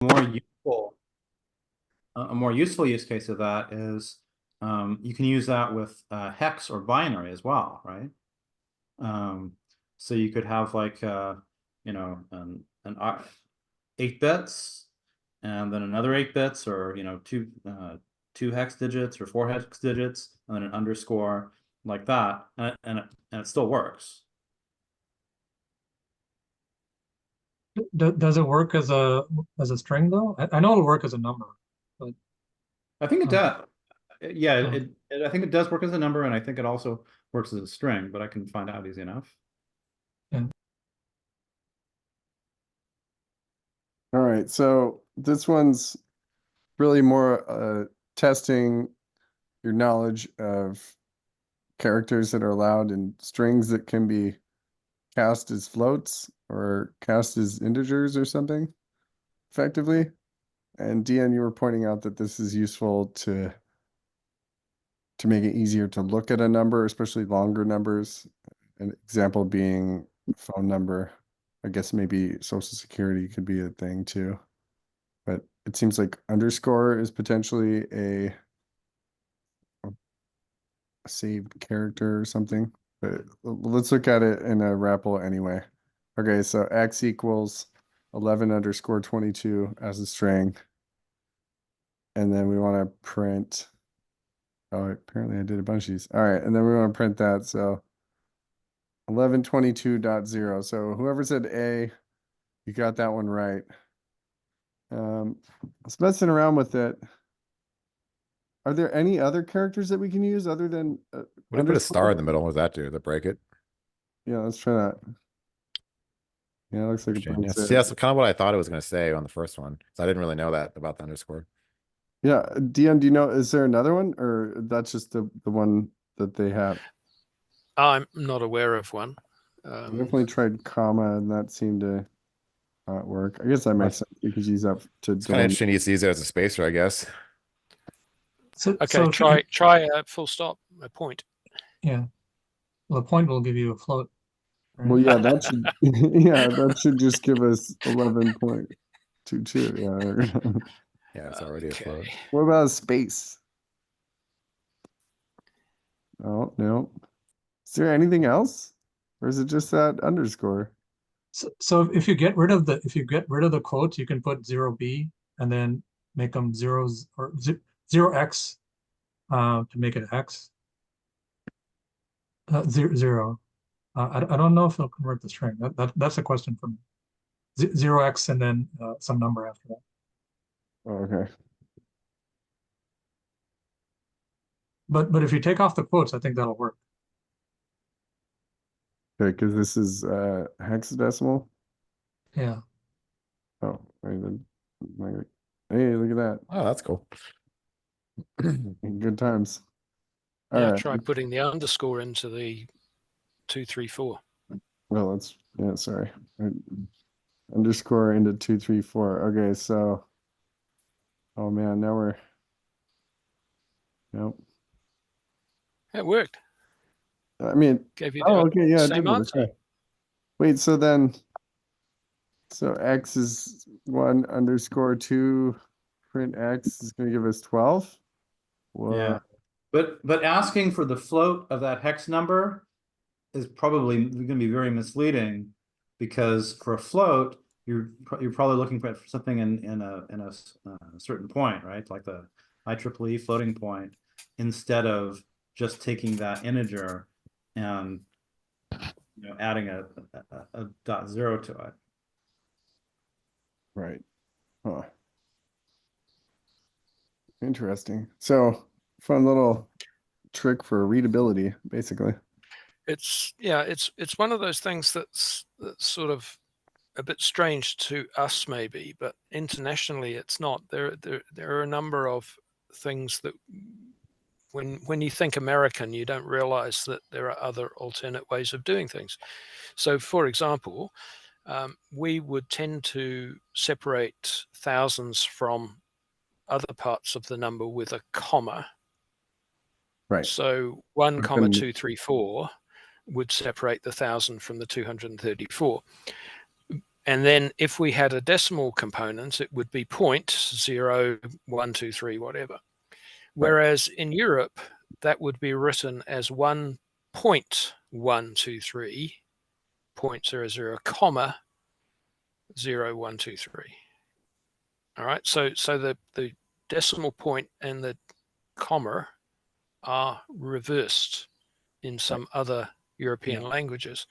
more useful a more useful use case of that is you can use that with hex or binary as well, right? So you could have like an 8 bits and then another 8 bits, or two hex digits or 4 hex digits, and then an underscore like that, and it still works. Does it work as a string though? I know it'll work as a number, but I think it um, does. Yeah, uh, I think it does work as a number, and I think it also works as a string, but I can find out easy enough. yeah. All right, so this one's really more testing your knowledge of characters that are allowed and strings that can be cast as floats or cast as integers or something effectively. And DN, you were pointing out that this is useful to make it easier to look at a number, especially longer numbers. An example being phone number. I guess maybe social security could be a thing too. But it seems like underscore is potentially a saved character or something. But let's look at it in a REPL anyway. Okay, so x equals 11 underscore 22 as a string. And then we want to print, oh, apparently I did a bunch of these. All right, and then we want to print that. So 1122.0. So whoever said A, you got that one right. I was messing around with it. Are there any other characters that we can use other than What if I put a star in the middle? What does that do? Does that break it? Yeah, let's try that. Yeah, it looks like it Interesting. breaks Yes, it. that's kind of what I thought it was going to say on the first one. So I didn't really know that about the underscore. Yeah, Dion, do you know, is there another one, or that's just the one that they have? I'm not aware of one. I definitely tried comma, and that seemed to not work. I guess that makes sense because he's up to It's kind of interesting to use it as a spacer, I guess. Okay, try a full stop, a point. Yeah, well, the point will give you a float. Right? Well, yeah, that should yeah, that should just give us 11.22. Yeah. Yeah, it's already a float. What about a space? Oh, no. Is there anything else? Or is it just that underscore? So if you get rid of the quotes, you can put 0b and then make them zeros or 0x to make it x. 0. I don't know if it'll convert the string. That's a question for me. 0x and then some number after that. Oh, okay. But if you take off the quotes, I think that'll work. Okay, because this is hexadecimal. Yeah. Oh, hey, look at that. Oh, that's cool. Good times. All Yeah, right. try putting the underscore into the 234. Well, let's, yeah, sorry. Underscore into 234. Okay, so, oh man, now we're, nope. It worked. I mean, Gave you oh, the okay, yeah, it same did work. answer. Okay. Wait, so then, so x is 1 underscore 2 print x is going to give us 12? Yeah, Whoa. but asking for the float of that hex number is probably going to be very misleading, because for a float, you're probably looking for something in a certain point, right? Like the IEEE floating point, instead of just taking that integer and adding a dot zero to it. Right. Huh. Interesting. So, fun little trick for readability, basically. It's one of those things that's sort of a bit strange to us maybe, but internationally it's not. There are a number of things that when you think American, you don't realize that there are other alternate ways of doing things. So for example, we would tend to separate thousands from other parts of the number with a comma. Right. So 1, 234 would separate the 1,000 from the 234. And then if we had a decimal component, it would be 0.0123, whatever. Whereas in Europe, that would be written as 1.123.00, comma 0123. All right, so the decimal point and the comma are reversed in some other European languages.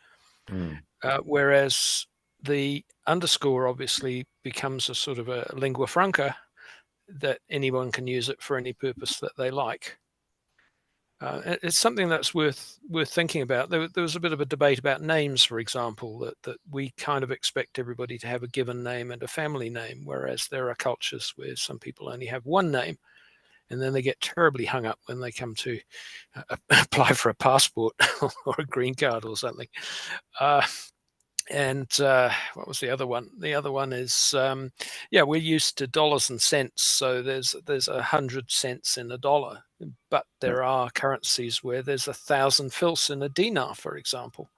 Whereas the underscore obviously becomes a sort of a lingua franca that anyone can use it for any purpose that they like. It's something that's worth thinking about. There was a bit of a debate about names, for example, that we kind of expect everybody to have a given name and a family name, whereas there are cultures where some people only have one name, and then they get terribly hung up when they come to apply for a passport or a green card or something. And what was the other one? The other one is, we're used to dollars and cents. So there's 100 cents in a dollar, but there are currencies where there's 1,000 fils in a dinar, for example.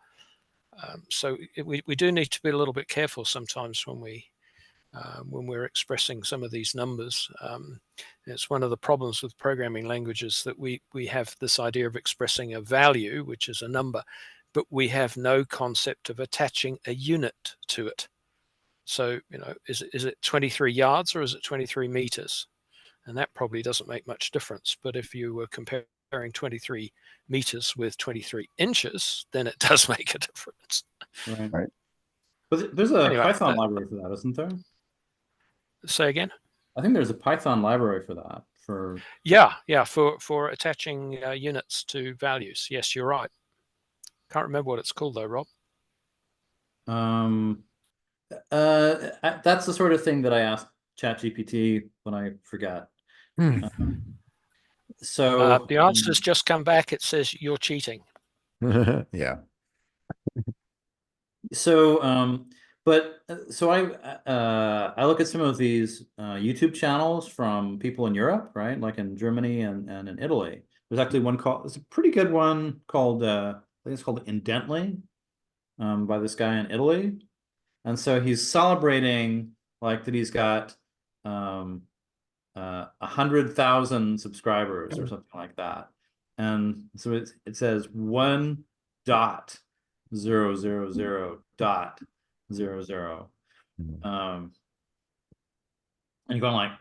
So we do need to be a little bit careful sometimes when we're expressing some of these numbers. It's one of the problems with programming languages that we have this idea of expressing a value, which is a number, but we have no concept of attaching a unit to it. So, is it 23 yards or is it 23 meters? And that probably doesn't make much difference. But if you were comparing 23 meters with 23 inches, then it does make a difference. Right. But there's a Anyway, Python library for that, isn't there? Say again? I think there's a Python library for that. For attaching units to values. Yes, you're right. Can't remember what it's called though, Rob. That's the sort of thing that I asked ChatGPT when I forget. So the answer's just come back. It says you're cheating. Yeah. So I look at some of these YouTube channels from people in Europe, right? Like in Germany and in Italy. There's actually one it's a pretty good one called I think it's called Indently, by this guy in Italy. And so he's celebrating like that he's got 100,000 subscribers or something like that. And so it says 1.000.00. And you're going like,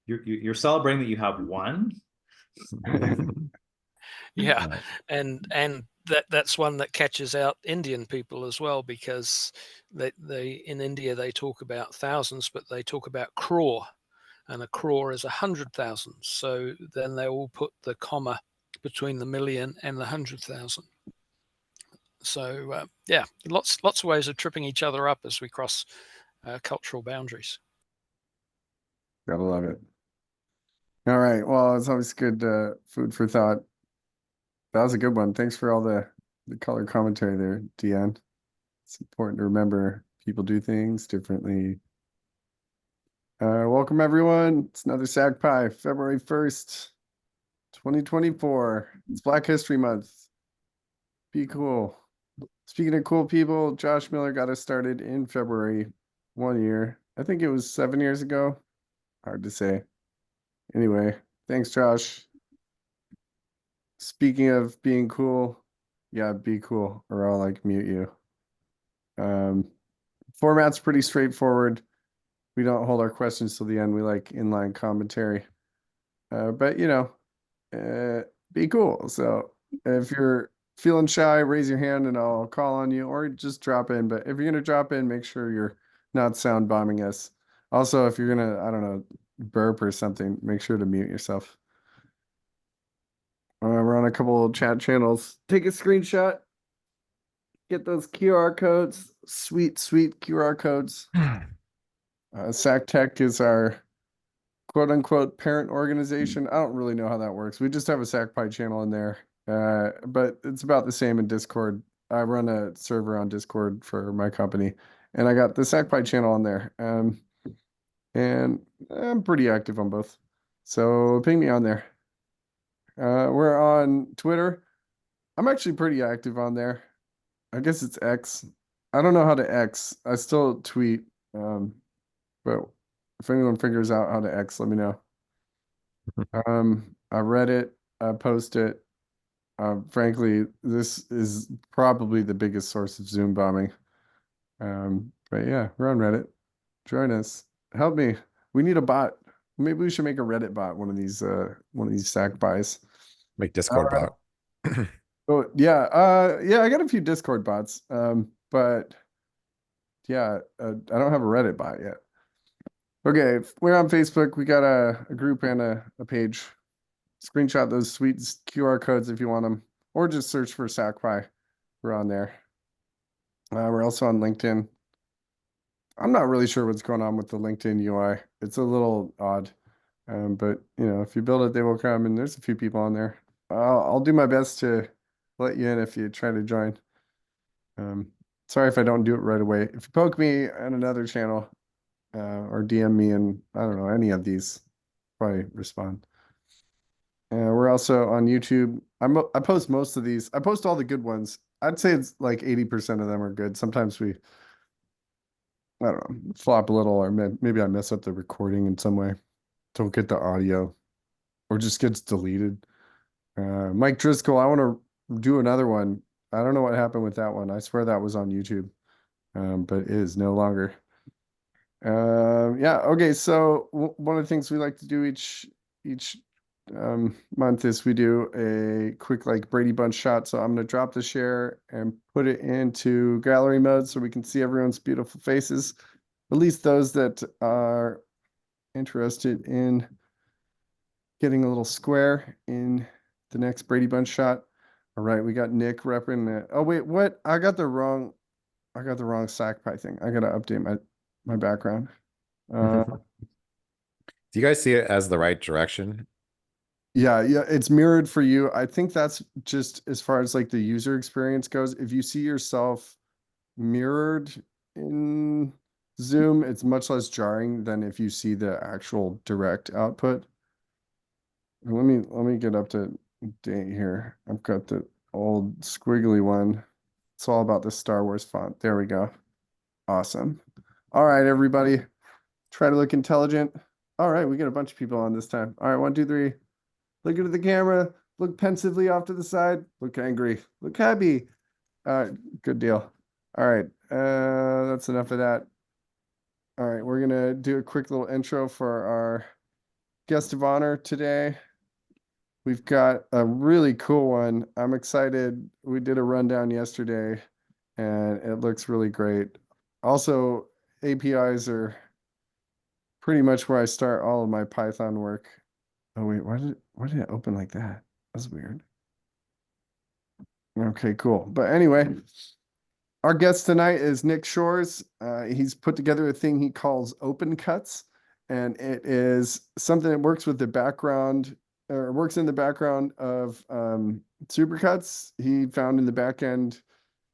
you're celebrating that you have one. Yeah, and that's one that catches out Indian people as well, because they in India they talk about thousands, but they talk about crore, and a crore is 100,000. So then they all put the comma between the million and the 100,000. So lots of ways of tripping each other up as we cross cultural boundaries. Gotta love it. All right. Well, it's always good food for thought. That was a good one. Thanks for all the color commentary there, Deanne. It's important to remember people do things differently. Welcome everyone. It's another SacPy, February 1st, 2024. It's Black History Month. Be cool. Speaking of cool people, Josh Miller got us started in February 1 year. I think it was 7 years ago. Hard to say. Anyway, thanks, Josh. Speaking of being cool, yeah, be cool, or I'll like mute you. Format's pretty straightforward. We don't hold our questions till the end. We like inline commentary. But be cool. So if you're feeling shy, raise your hand and I'll call on you, or just drop in. But if you're gonna drop in, make sure you're not sound bombing us. Also, if you're gonna, I don't know, burp or something, make sure to mute yourself. We're on a couple of chat channels. Take a screenshot. Get those QR codes. Sweet QR codes. SacTech is our quote unquote parent organization. I don't really know how that works. We just have a SacPy channel in there. But it's about the same in Discord. I run a server on Discord for my company, and I got the SacPy channel on there. And I'm pretty active on both. So ping me on there. We're on Twitter. I'm actually pretty active on there. I guess it's X. I don't know how to X. I still tweet, but if anyone figures out how to X, let me know. I read it, I post it. Frankly, this is probably the biggest source of Zoom bombing. But yeah, we're on Reddit. Join us. Help me. We need a bot. Maybe we should make a Reddit bot, one of these SacPys. Make Discord bot. Oh yeah, yeah, I got a few Discord bots. But yeah, I don't have a Reddit bot yet. Okay, we're on Facebook. We got a group and a page. Screenshot those sweet QR codes if you want them, or just search for SacPy. We're on there. We're also on LinkedIn. I'm not really sure what's going on with the LinkedIn UI. It's a little odd, but you know, if you build it, they will come. And there's a few people on there. I'll do my best to let you in if you try to join. Sorry if I don't do it right away. If you poke me on another channel, or DM me, and I don't know, any of these, probably respond. We're also on YouTube. I post most of these. I post all the good ones. I'd say it's like 80% of them are good. Sometimes we, I don't know, flop a little, or maybe I mess up the recording in some way. Don't get the audio, or just gets deleted. Mike Driscoll, I want to do another one. I don't know what happened with that one. I swear that was on YouTube, but it is no longer. Yeah, okay. So one of the things we like to do each month is we do a quick like Brady Bunch shot. So I'm going to drop the share and put it into gallery mode so we can see everyone's beautiful faces, at least those that are interested in getting a little square in the next Brady Bunch shot. All right, we got Nick repping that. Oh wait, what? I got the wrong SacPy thing. I got to update my background. Do you guys see it as the right direction? Yeah, it's mirrored for you. I think that's just as far as like the user experience goes. If you see yourself mirrored in Zoom, it's much less jarring than if you see the actual direct output. Let me get up to date here. I've got the old squiggly one. It's all about the Star Wars font. There we go. Awesome. All right, everybody. Try to look intelligent. All right, we got a bunch of people on this time. All right, 1, 2, 3. Look into the camera. Look pensively off to the side. Look angry. Look happy. All right, good deal. All right, that's enough of that. All right, we're gonna do a quick little intro for our guest of honor today. We've got a really cool one. I'm excited. We did a rundown yesterday, and it looks really great. Also, APIs are pretty much where I start all of my Python work. Oh wait, why did it open like that? That's weird. Okay, cool. But anyway, our guest tonight is Nick Shores. He's put together a thing he calls OpenCuts, and it is something that works with the background, or works in the background of SuperCuts. He found in the backend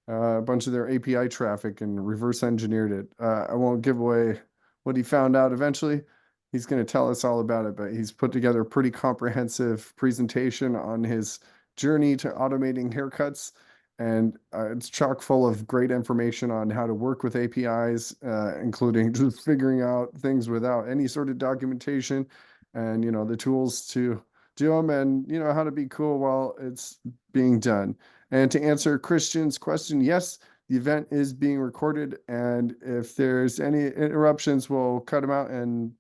a bunch of their API traffic and reverse engineered it. I won't give away what he found out eventually. He's going to tell us all about it, but he's put together a pretty comprehensive presentation on his journey to automating haircuts. And it's chock full of great information on how to work with APIs, including just figuring out things without any sort of documentation, and, you know, the tools to do them, and, you know, how to be cool while it's being done. And to answer Christian's question, yes, the event is being recorded, and if there's any interruptions, we'll cut them out and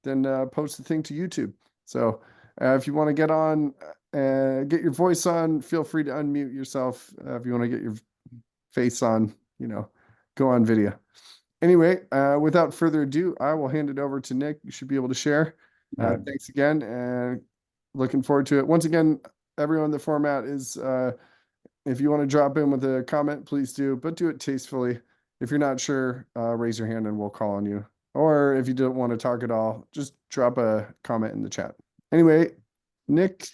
then post the thing to YouTube. So if you want to get on, get your voice on, feel free to unmute yourself. If you want to get your face on, you know, go on video. Anyway, without further ado, I will hand it over to Nick. You should be able to share. Thanks again, and looking forward to it. Once again, everyone, the format is, if you want to drop in with a comment, please do, but do it tastefully. If you're not sure, raise your hand and we'll call on you. Or if you don't want to talk at all, just drop a comment in the chat. Anyway, Nick,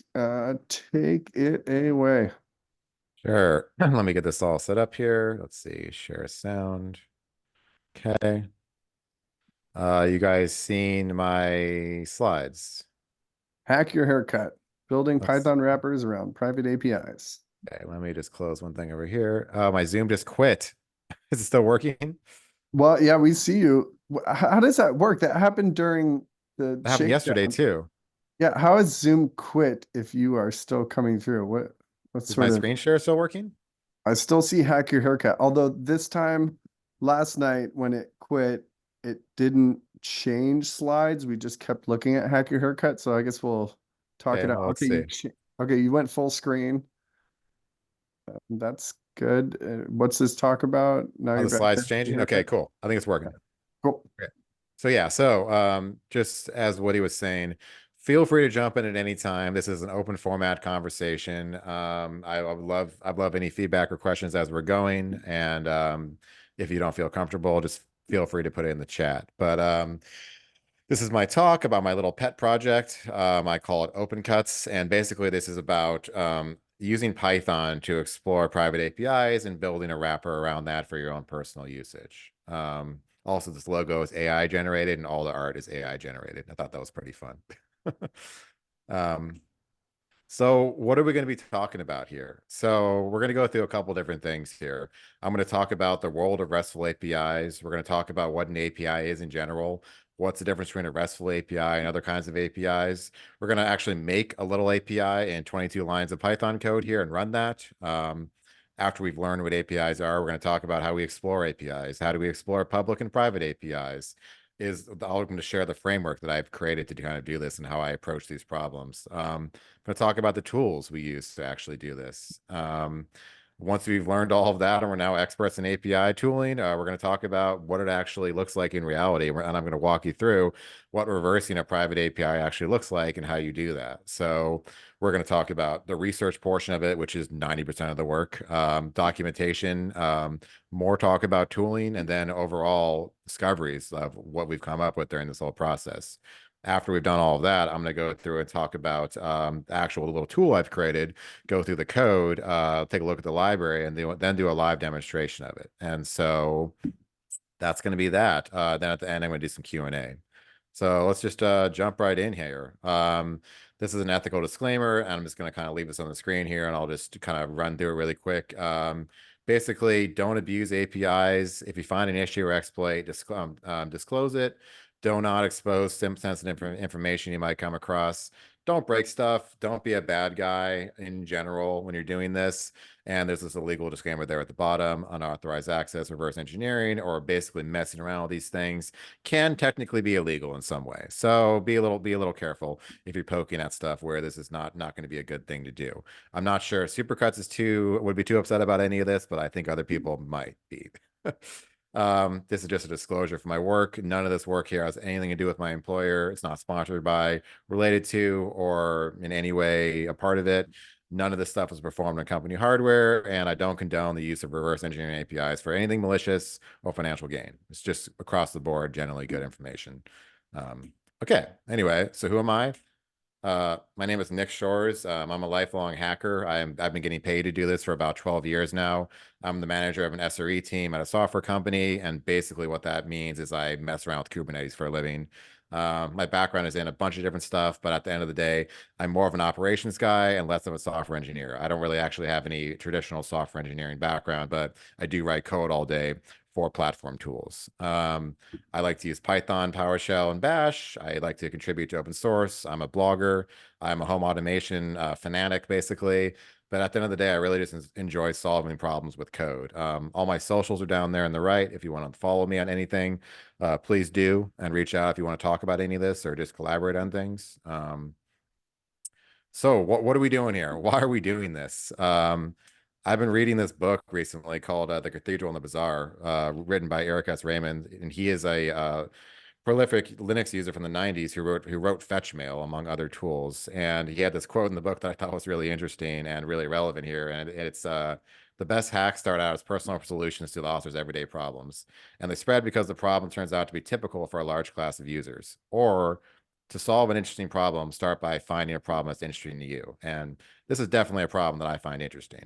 take it away. Sure. Let me get this all set up here. Let's see. Share sound. Okay. You guys seen my slides? Hack your haircut. Building Python wrappers around private APIs. Okay, let me just close one thing over here. Oh, my Zoom just quit. Is it still working? Well, yeah, we see you. How does that work? That happened during the That happened yesterday shakedown. too. Yeah, how is Zoom quit if you are still coming through? What Is my sort of screen share still working? I still see hack your haircut. Although this time last night when it quit, it didn't change slides. We just kept looking at hack your haircut. So I guess we'll talk Okay, it out. well, let's Okay, see. okay, you went full screen. That's good. What's this talk about? Now Are you're the back to slides hack your changing? Okay, haircut. cool. I think it's working. Cool. Okay. So yeah, just as Woody was saying, feel free to jump in at any time. This is an open format conversation. I'd love any feedback or questions as we're going. And if you don't feel comfortable, just feel free to put it in the chat. But this is my talk about my little pet project. I call it OpenCuts, and basically this is about using Python to explore private APIs and building a wrapper around that for your own personal usage. Also, this logo is AI generated, and all the art is AI generated. I thought that was pretty fun. um, so what are we going to be talking about here? So we're going to go through a couple different things here. I'm going to talk about the world of RESTful APIs. We're going to talk about what an API is in general, what's the difference between a RESTful API and other kinds of APIs. We're going to actually make a little API in 22 lines of Python code here and run that. After we've learned what APIs are, we're going to talk about how we explore APIs. How do we explore public and private APIs? I'm going to share the framework that I've created to kind of do this and how I approach these problems. I'm going to talk about the tools we use to actually do this. Once we've learned all of that and we're now experts in API tooling, we're going to talk about what it actually looks like in reality. And I'm going to walk you through what reversing a private API actually looks like and how you do that. So we're going to talk about the research portion of it, which is 90% of the work, documentation, more talk about tooling, and then overall discoveries of what we've come up with during this whole process. After we've done all of that, I'm going to go through and talk about the actual little tool I've created, go through the code, take a look at the library, and then do a live demonstration of it. And so that's going to be that. Then at the end, I'm going to do some Q&A. So let's just jump right in here. This is an ethical disclaimer, and I'm just going to kind of leave this on the screen here, and I'll just kind of run through it really quick. Basically, don't abuse APIs. If you find an issue or exploit, disclose it. Do not expose sensitive information you might come across. Don't break stuff. Don't be a bad guy in general when you're doing this. And there's this illegal disclaimer there at the bottom: unauthorized access, reverse engineering, or basically messing around with these things can technically be illegal in some way. So be a little careful if you're poking at stuff where this is not going to be a good thing to do. I'm not sure SuperCuts would be too upset about any of this, but I think other people might be. This is just a disclosure for my work. None of this work here has anything to do with my employer. It's not sponsored by, related to, or in any way a part of it. None of this stuff is performed on company hardware, and I don't condone the use of reverse engineering APIs for anything malicious or financial gain. It's just across the board, generally good information. Okay, anyway, so who am I? My name is Nick Shores. I'm a lifelong hacker. I've been getting paid to do this for about 12 years now. I'm the manager of an SRE team at a software company, and basically what that means is I mess around with Kubernetes for a living. My background is in a bunch of different stuff, but at the end of the day, I'm more of an operations guy and less of a software engineer. I don't really actually have any traditional software engineering background, but I do write code all day for platform tools. I like to use Python, PowerShell, and Bash. I like to contribute to open source. I'm a blogger. I'm a home automation fanatic, basically. But at the end of the day, I really just enjoy solving problems with code. All my socials are down there on the right. If you want to follow me on anything, please do, and reach out if you want to talk about any of this or just collaborate on things. So what are we doing here? Why are we doing this? I've been reading this book recently called The Cathedral and the Bazaar, written by Eric S. Raymond, and he is a prolific Linux user from the 90s who wrote FetchMail, among other tools. And he had this quote in the book that I thought was really interesting and really relevant here. And it's the best hacks start out as personal solutions to the author's everyday problems. And they spread because the problem turns out to be typical for a large class of users. Or to solve an interesting problem, start by finding a problem that's interesting to you. And this is definitely a problem that I find interesting.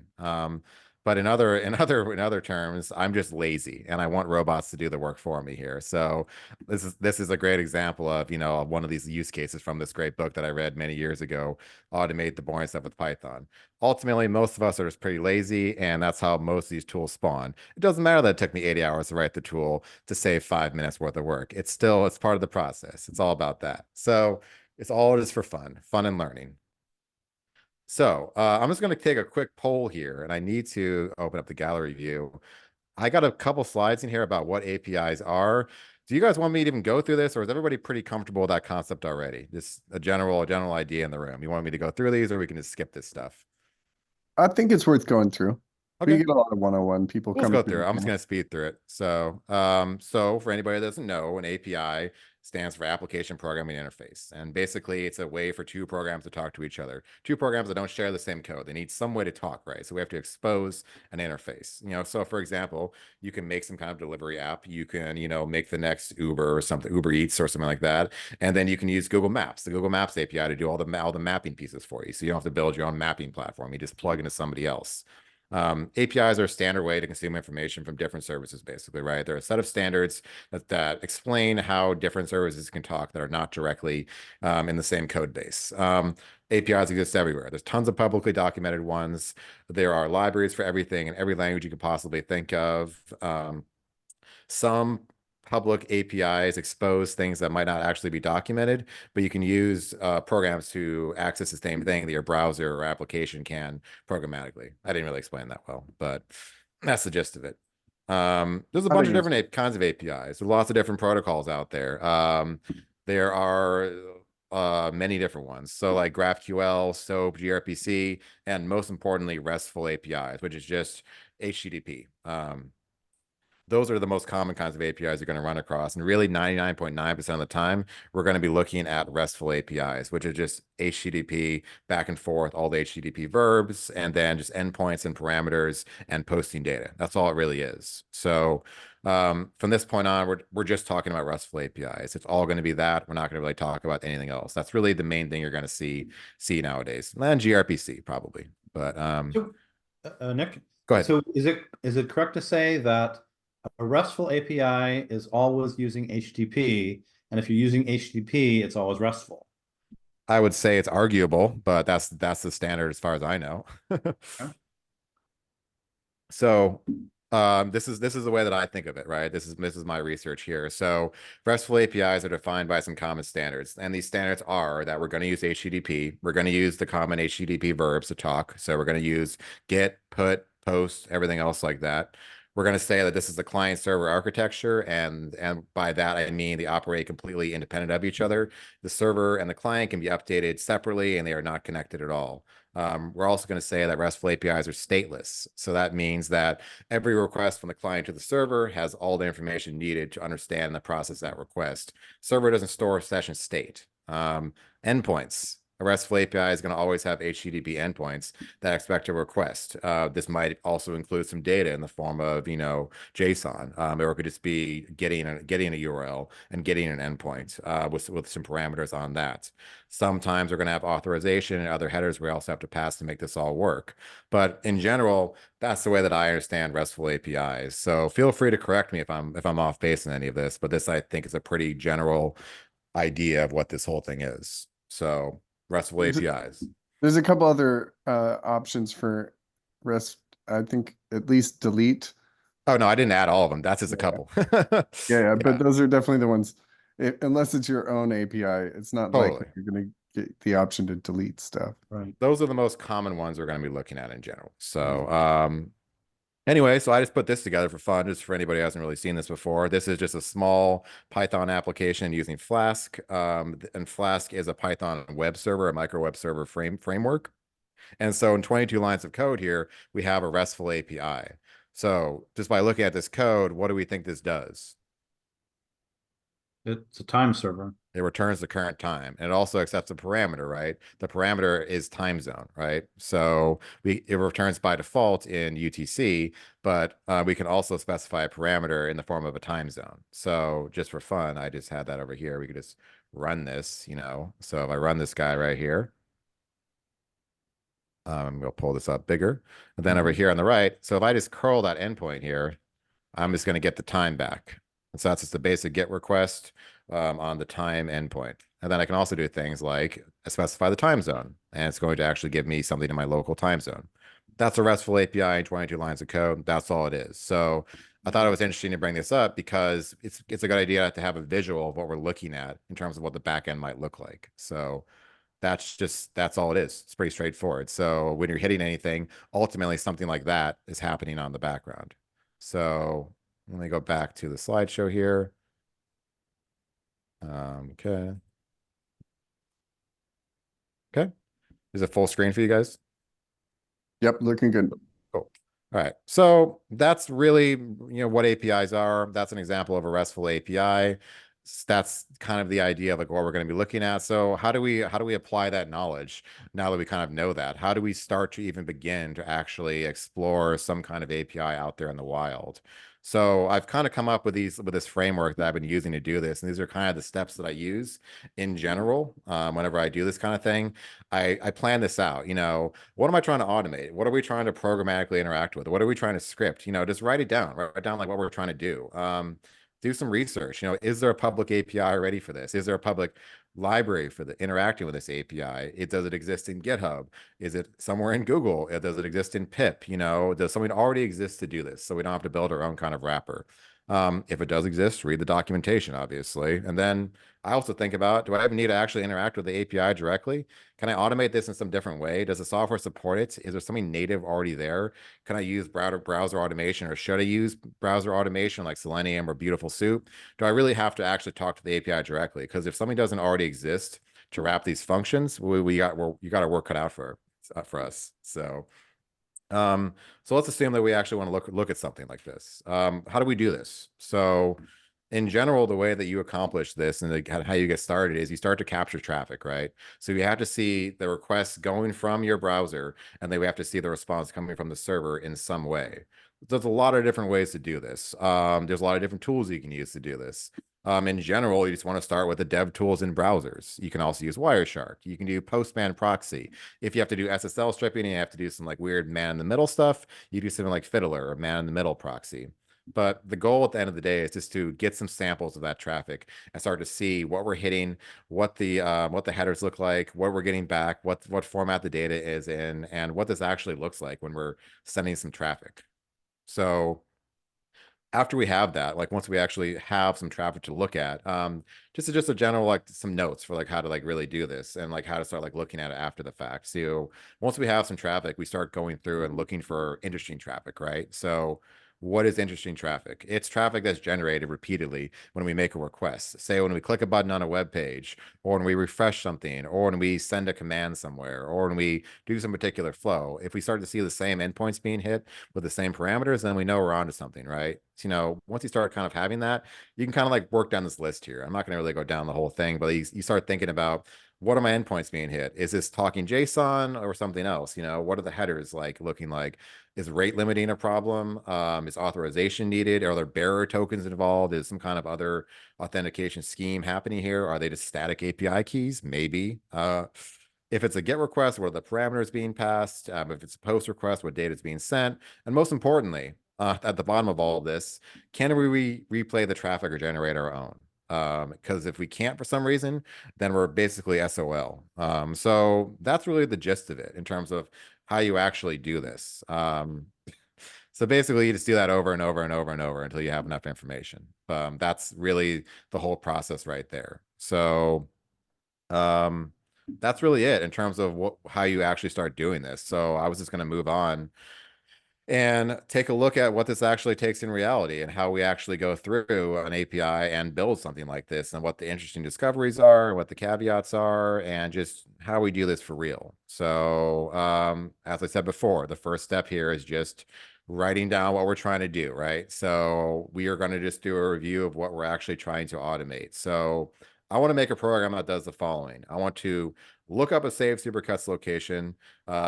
But in other terms, I'm just lazy and I want robots to do the work for me here. So this is a great example of, one of these use cases from this great book that I read many years ago, Automate the Boring Stuff with Python. Ultimately, most of us are just pretty lazy, and that's how most of these tools spawn. It doesn't matter that it took me 80 hours to write the tool to save 5 minutes worth of work. It's part of the process. It's all about that. So it's all just for fun and learning. So I'm just going to take a quick poll here, and I need to open up the gallery view. I got a couple slides in here about what APIs are. Do you guys want me to even go through this, or is everybody pretty comfortable with that concept already? Just a general idea in the room. You want me to go through these, or we can just skip this stuff? I think it's worth going through. We Okay. get a lot of 101 people We'll just coming go through. through it. the I'm just channel. going to speed through it. So for anybody that doesn't know, an API stands for Application Programming Interface. And basically, it's a way for two programs to talk to each other. Two programs that don't share the same code. They need some way to talk, right? So we have to expose an interface. So for example, you can make some kind of delivery app. You can, make the next Uber or something, Uber Eats or something like that. And then you can use Google Maps, the Google Maps API, to do all the mapping pieces for you. So you don't have to build your own mapping platform. You just plug into somebody else. APIs are a standard way to consume information from different services, basically, right? They're a set of standards that explain how different services can talk that are not directly in the same code base. APIs exist everywhere. There's tons of publicly documented ones. There are libraries for everything in every language you could possibly think of. Some public APIs expose things that might not actually be documented, but you can use programs to access the same thing that your browser or application can programmatically. I didn't really explain that well, but that's the gist of it. There's a bunch of different kinds of APIs. There's lots of different protocols out there. There are many different ones. So like GraphQL, SOAP, gRPC, and most importantly, RESTful APIs, which is just HTTP. Those are the most common kinds of APIs you're going to run across. And really 99.9% of the time, we're going to be looking at RESTful APIs, which is just HTTP back and forth, all the HTTP verbs, and then just endpoints and parameters and posting data. That's all it really is. So from this point on, we're just talking about RESTful APIs. It's all going to be that. We're not going to really talk about anything else. That's really the main thing you're going to see nowadays. And gRPC probably, but Nick, go ahead. so is it correct to say that a RESTful API is always using HTTP, and if you're using HTTP, it's always RESTful? I would say it's arguable, but that's the standard as far as I know. Okay. So this is the way that I think of it, right? This is my research here. So RESTful APIs are defined by some common standards, and these standards are that we're going to use HTTP. We're going to use the common HTTP verbs to talk. So we're going to use get, put, post, everything else like that. We're going to say that this is the client server architecture, and by that I mean they operate completely independent of each other. The server and the client can be updated separately, and they are not connected at all. We're also going to say that RESTful APIs are stateless. So that means that every request from the client to the server has all the information needed to understand and process that request. Server doesn't store session state. Endpoints. A RESTful API is going to always have HTTP endpoints that expect a request. This might also include some data in the form of, JSON, or it could just be getting a URL and getting an endpoint with some parameters on that. Sometimes we're going to have authorization and other headers we also have to pass to make this all work. But in general, that's the way that I understand RESTful APIs. So feel free to correct me if I'm off base in any of this, but this I think is a pretty general idea of what this whole thing is. So RESTful APIs. There's a couple other options for REST. I think at least delete. Oh no, I didn't add all of them. That's just a couple. Yeah, but those are definitely the ones. Unless it's your own API, it's not Totally. likely you're going to get the option to delete stuff. Right. Those are the most common ones we're going to be looking at in general. So anyway, so I just put this together for fun, just for anybody who hasn't really seen this before. This is just a small Python application using Flask. And Flask is a Python web server, a micro web server framework. And so in 22 lines of code here, we have a RESTful API. So just by looking at this code, what do we think this does? It's a time server. It returns the current time, and it also accepts a parameter, right? The parameter is time zone, right? So it returns by default in UTC, but we can also specify a parameter in the form of a time zone. So just for fun, I just had that over here. We could just run this, So if I run this guy right here, We'll pull this up bigger. And then over here on the right, so if I just curl that endpoint here, I'm just going to get the time back. And so that's just the basic GET request on the time endpoint. And then I can also do things like specify the time zone, and it's going to actually give me something in my local time zone. That's a RESTful API in 22 lines of code. That's all it is. So I thought it was interesting to bring this up because it's a good idea to have a visual of what we're looking at in terms of what the backend might look like. So that's all it is. It's pretty straightforward. So when you're hitting anything, ultimately something like that is happening on the background. So let me go back to the slideshow here. Okay. Okay. Is it full screen for you guys? Yep, looking good. Cool. All right. So that's really, what APIs are. That's an example of a RESTful API. That's kind of the idea of like what we're going to be looking at. So how do we apply that knowledge now that we kind of know that? How do we start to even begin to actually explore some kind of API out there in the wild? So I've kind of come up with this framework that I've been using to do this, and these are kind of the steps that I use in general whenever I do this kind of thing. I plan this out. What am I trying to automate? What are we trying to programmatically interact with? What are we trying to script? Just write it down. Write down like what we're trying to do. Do some research. Is there a public API ready for this? Is there a public library for the interacting with this API? Does it exist in GitHub? Is it somewhere in Google? Does it exist in pip? Does something already exist to do this so we don't have to build our own kind of wrapper? If it does exist, read the documentation, obviously. And then I also think about, do I even need to actually interact with the API directly? Can I automate this in some different way? Does the software support it? Is there something native already there? Can I use browser automation, or should I use browser automation like Selenium or Beautiful Soup? Do I really have to actually talk to the API directly? Because if something doesn't already exist to wrap these functions, you got our work cut out for us. So let's assume that we actually want to look at something like this. How do we do this? So in general, the way that you accomplish this and how you get started is you start to capture traffic, right? So you have to see the requests going from your browser, and then we have to see the response coming from the server in some way. There's a lot of different ways to do this. There's a lot of different tools you can use to do this. In general, you just want to start with the dev tools in browsers. You can also use Wireshark. You can do Postman proxy. If you have to do SSL stripping and you have to do some like weird man-in-the-middle stuff, you do something like Fiddler or man-in-the-middle proxy. But the goal at the end of the day is just to get some samples of that traffic and start to see what we're hitting, what the headers look like, what we're getting back, what format the data is in, and what this actually looks like when we're sending some traffic. So after we have that, like once we actually have some traffic to look at, just a general like some notes for like how to like really do this and like how to start like looking at it after the fact. So once we have some traffic, we start going through and looking for interesting traffic, right? So what is interesting traffic? It's traffic that's generated repeatedly when we make a request. Say when we click a button on a web page, or when we refresh something, or when we send a command somewhere, or when we do some particular flow. If we start to see the same endpoints being hit with the same parameters, then we know we're onto something, right? So, once you start kind of having that, you can kind of like work down this list here. I'm not going to really go down the whole thing, but you start thinking about, what are my endpoints being hit? Is this talking JSON or something else? What are the headers like looking like? Is rate limiting a problem? Is authorization needed? Are there bearer tokens involved? Is some kind of other authentication scheme happening here? Are they just static API keys? Maybe. If it's a GET request, what are the parameters being passed? If it's a POST request, what data is being sent? And most importantly, at the bottom of all of this, can we replay the traffic or generate our own? Because if we can't for some reason, then we're basically SOL. So that's really the gist of it in terms of how you actually do this. So basically, you just do that over and over and over and over until you have enough information. That's really the whole process right there. So that's really it in terms of how you actually start doing this. So I was just going to move on and take a look at what this actually takes in reality and how we actually go through an API and build something like this, and what the interesting discoveries are, what the caveats are, and just how we do this for real. So as I said before, the first step here is just writing down what we're trying to do, right? So we are going to just do a review of what we're actually trying to automate. So I want to make a program that does the following. I want to look up a saved SuperCuts location,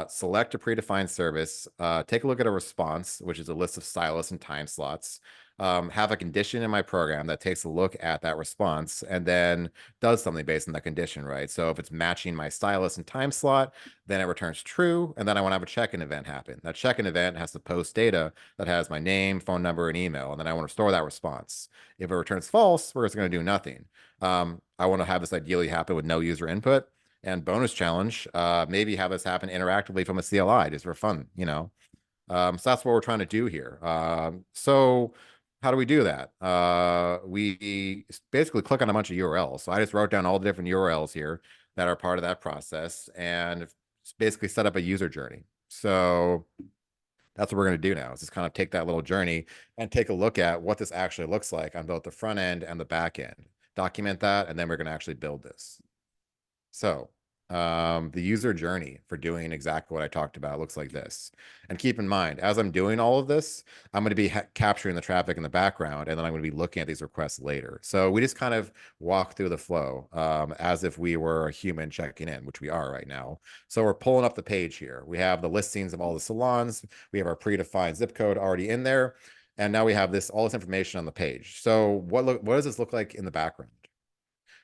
select a predefined service, take a look at a response, which is a list of stylus and time slots. have a condition in my program that takes a look at that response and then does something based on that condition, right? So if it's matching my stylus and time slot, then it returns true, and then I want to have a check-in event happen. That check-in event has to post data that has my name, phone number, and email, and then I want to store that response. If it returns false, we're just going to do nothing. I want to have this ideally happen with no user input. And bonus challenge, maybe have this happen interactively from a CLI just for fun, you know. So that's what we're trying to do here. So how do we do that? We basically click on a bunch of URLs. So I just wrote down all the different URLs here that are part of that process and basically set up a user journey. So that's what we're going to do now, is just kind of take that little journey and take a look at what this actually looks like on both the front end and the back end. Document that, and then we're going to actually build this. So the user journey for doing exactly what I talked about looks like this. And keep in mind, as I'm doing all of this, I'm going to be capturing the traffic in the background, and then I'm going to be looking at these requests later. So we just kind of walk through the flow as if we were a human checking in, which we are right now. So we're pulling up the page here. We have the listings of all the salons. We have our predefined zip code already in there. And now we have all this information on the page. So what does this look like in the background?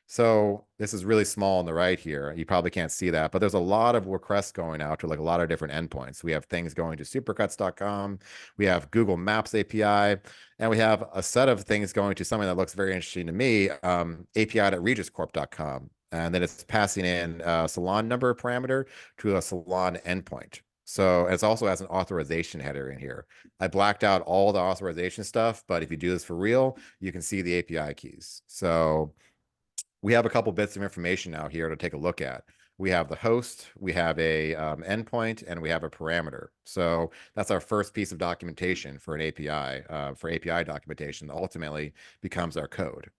So this is really small on the right here. You probably can't see that, but there's a lot of requests going out to like a lot of different endpoints. We have things going to supercuts.com. We have Google Maps API, and we have a set of things going to something that looks very interesting to me, API.regiscorp.com. And then it's passing in a salon number parameter to a salon endpoint. So it also has an authorization header in here. I blacked out all the authorization stuff, but if you do this for real, you can see the API keys. So we have a couple bits of information now here to take a look at. We have the host, we have a endpoint, and we have a parameter. So that's our first piece of documentation for an API, for API documentation that ultimately becomes our code.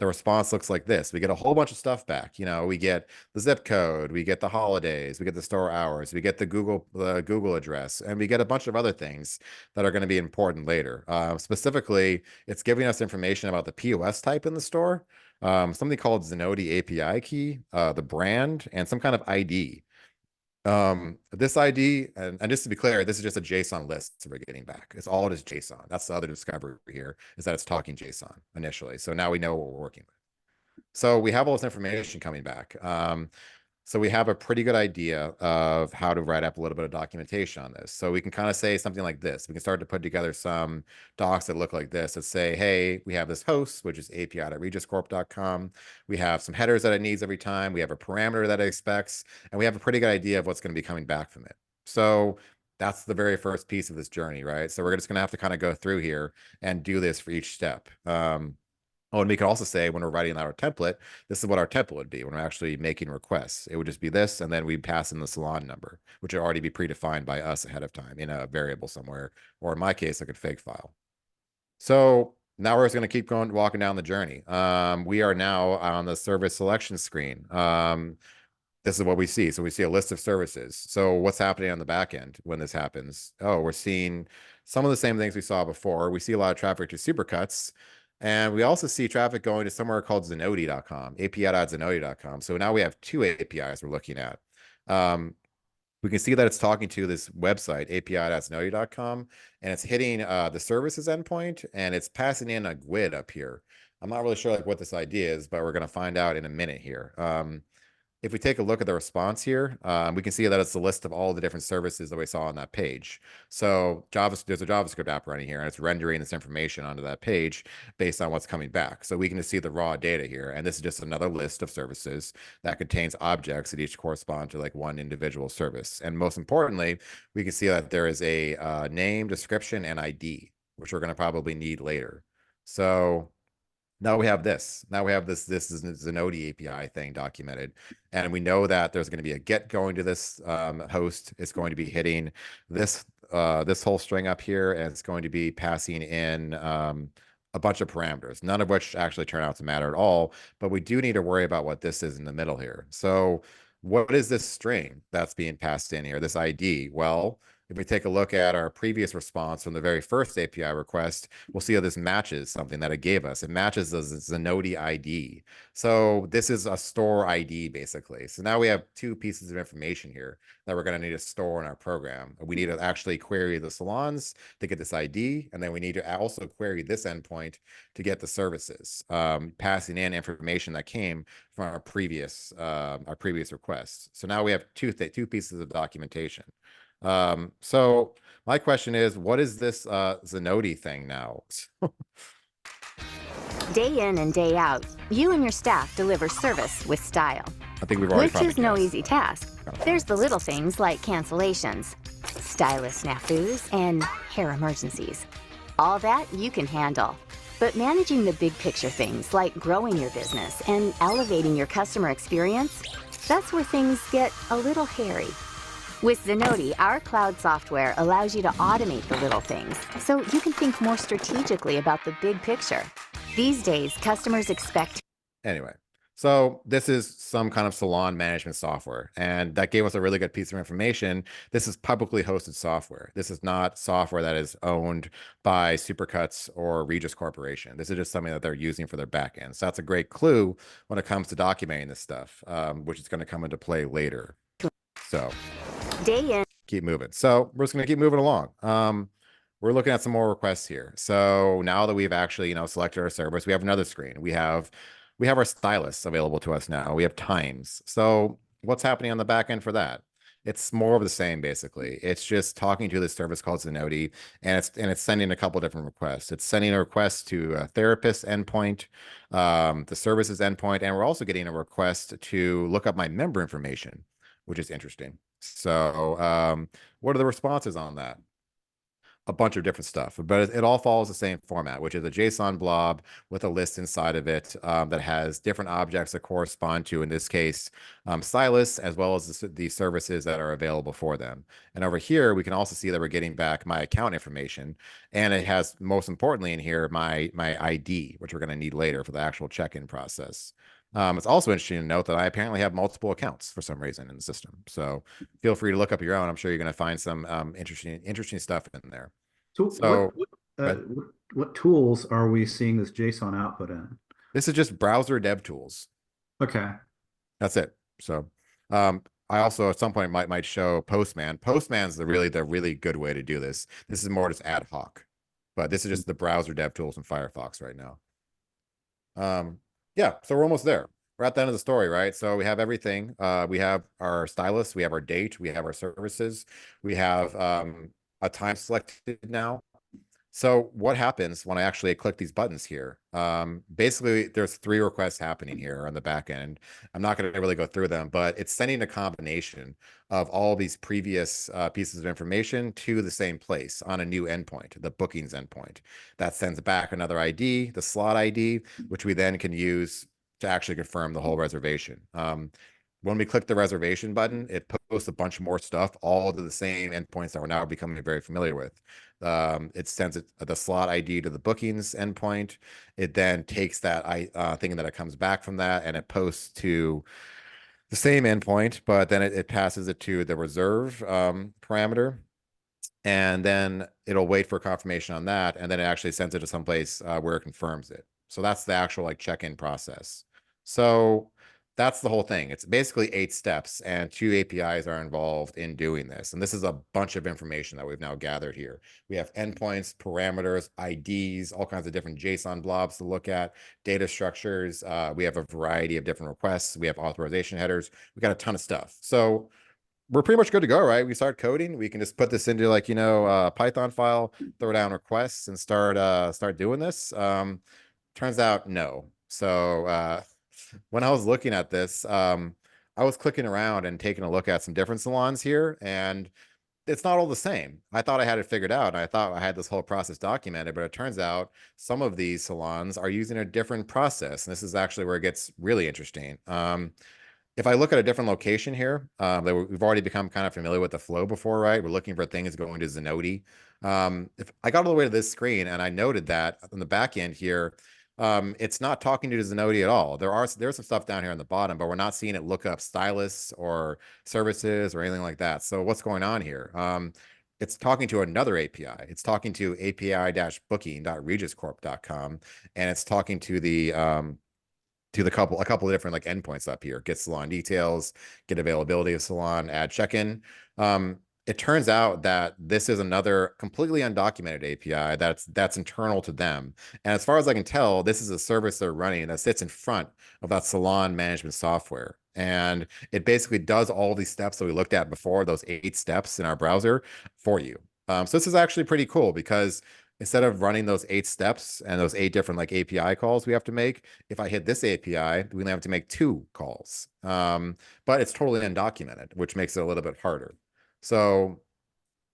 The response looks like this. We get a whole bunch of stuff back. You know, we get the zip code, we get the holidays, we get the store hours, we get the Google address, and we get a bunch of other things that are going to be important later. Specifically, it's giving us information about the POS type in the store, something called Zenoti API key, the brand, and some kind of ID. This ID, and just to be clear, this is just a JSON list that we're getting back. It's all just JSON. That's the other discovery here, is that it's talking JSON initially. So now we know what we're working with. So we have all this information coming back. So we have a pretty good idea of how to write up a little bit of documentation on this. So we can kind of say something like this. We can start to put together some docs that look like this that say, hey, we have this host, which is api.regiscorp.com. We have some headers that it needs every time. We have a parameter that it expects, and we have a pretty good idea of what's going to be coming back from it. So that's the very first piece of this journey, right? So we're just going to have to kind of go through here and do this for each step. Oh, and we can also say when we're writing out our template, this is what our template would be when we're actually making requests. It would just be this, and then we pass in the salon number, which would already be predefined by us ahead of time in a variable somewhere, or in my case, like a config file. So now we're just going to keep going, walking down the journey. We are now on the service selection screen. This is what we see. So we see a list of services. So what's happening on the back end when this happens? Oh, we're seeing some of the same things we saw before. We see a lot of traffic to SuperCuts. And we also see traffic going to somewhere called Zenoti.com, api.zenoti.com. So now we have two APIs we're looking at. We can see that it's talking to this website, api.zenoti.com, and it's hitting the services endpoint, and it's passing in a GUID up here. I'm not really sure like what this idea is, but we're going to find out in a minute here. If we take a look at the response here, we can see that it's a list of all the different services that we saw on that page. So there's a JavaScript app running here, and it's rendering this information onto that page based on what's coming back. So we can just see the raw data here, and this is just another list of services that contains objects that each correspond to like one individual service. And most importantly, we can see that there is a name, description, and ID, which we're going to probably need later. So now we have this. Now we have this is Zenoti API thing documented. And we know that there's going to be a get going to this host. It's going to be hitting this this whole string up here, and it's going to be passing in a bunch of parameters, none of which actually turn out to matter at all. But we do need to worry about what this is in the middle here. So what is this string that's being passed in here, this ID? Well, If we take a look at our previous response from the very first API request, we'll see how this matches something that it gave us. It matches the Zenoti ID. So this is a store ID, basically. So now we have two pieces of information here that we're going to need to store in our program. We need to actually query the salons to get this ID, and then we need to also query this endpoint to get the services, passing in information that came from our previous request. So now we have two pieces of documentation. So my question is, what is this Zenoti thing now? Day in and day out, you and your staff deliver service with style. I think we've already Which is no guessed. easy task. There's the little things like cancellations, stylist snafus, and hair emergencies. All that you can handle. But managing the big picture things like growing your business and elevating your customer experience, that's where things get a little hairy. With Zenoti, our cloud software allows you to automate the little things so you can think more strategically about the big picture. These days, customers expect. Anyway, so this is some kind of salon management software, and that gave us a really good piece of information. This is publicly hosted software. This is not software that is owned by SuperCuts or Regis Corporation. This is just something that they're using for their backend. So that's a great clue when it comes to documenting this stuff, which is going to come into play later. So Day in. keep moving. So we're just going to keep moving along. We're looking at some more requests here. So now that we've actually, selected our service, we have another screen. We have our stylists available to us now. We have times. So what's happening on the back end for that? It's more of the same, basically. It's just talking to this service called Zenoti, and it's sending a couple different requests. It's sending a request to a therapist endpoint, the services endpoint, and we're also getting a request to look up my member information, which is interesting. So what are the responses on that? A bunch of different stuff, but it all follows the same format, which is a JSON blob with a list inside of it that has different objects that correspond to, in this case, stylists, as well as the services that are available for them. And over here, we can also see that we're getting back my account information, and it has, most importantly in here, my ID, which we're going to need later for the actual check-in process. It's also interesting to note that I apparently have multiple accounts for some reason in the system. So feel free to look up your own. I'm sure you're going to find some interesting stuff in there. So what tools are we seeing this JSON output in? This is just browser dev tools. Okay. That's it. So I also at some point might show Postman. Postman's the really good way to do this. This is more just ad hoc, but this is just the browser dev tools in Firefox right now. Yeah, so we're almost there. We're at the end of the story, right? So we have everything. We have our stylist, we have our date, we have our services, we have a time selected now. So what happens when I actually click these buttons here? Basically, there's 3 requests happening here on the back end. I'm not going to really go through them, but it's sending a combination of all these previous pieces of information to the same place on a new endpoint, the bookings endpoint. That sends back another ID, the slot ID, which we then can use to actually confirm the whole reservation. When we click the reservation button, it posts a bunch more stuff, all to the same endpoints that we're now becoming very familiar with. It sends the slot ID to the bookings endpoint. It then takes that thing that it comes back from that, and it posts to the same endpoint, but then it passes it to the reserve parameter. And then it'll wait for confirmation on that, and then it actually sends it to someplace where it confirms it. So that's the actual check-in process. So that's the whole thing. It's basically 8 steps, and 2 APIs are involved in doing this. And this is a bunch of information that we've now gathered here. We have endpoints, parameters, IDs, all kinds of different JSON blobs to look at, data structures. We have a variety of different requests. We have authorization headers. We got a ton of stuff. So we're pretty much good to go, right? We start coding. We can just put this into a Python file, throw down requests, and start doing this. Turns out no. So when I was looking at this, I was clicking around and taking a look at some different salons here, and it's not all the same. I thought I had it figured out, and I thought I had this whole process documented, but it turns out some of these salons are using a different process, and this is actually where it gets really interesting. If I look at a different location here, we've already become kind of familiar with the flow before, right? We're looking for things going to Zenoti. If I got all the way to this screen and I noted that on the back end here, it's not talking to Zenoti at all. There's some stuff down here on the bottom, but we're not seeing it look up stylists or services or anything like that. So what's going on here? it's talking to another API. It's talking to api-booking.regiscorp.com, and it's talking to the a couple of different like endpoints up here. Get salon details, get availability of salon, add check-in. It turns out that this is another completely undocumented API that's internal to them. And as far as I can tell, this is a service they're running that sits in front of that salon management software. And it basically does all these steps that we looked at before, those 8 steps in our browser for you. So this is actually pretty cool because instead of running those 8 steps and those 8 different like API calls we have to make, if I hit this API, we only have to make 2 calls. But it's totally undocumented, which makes it a little bit harder. So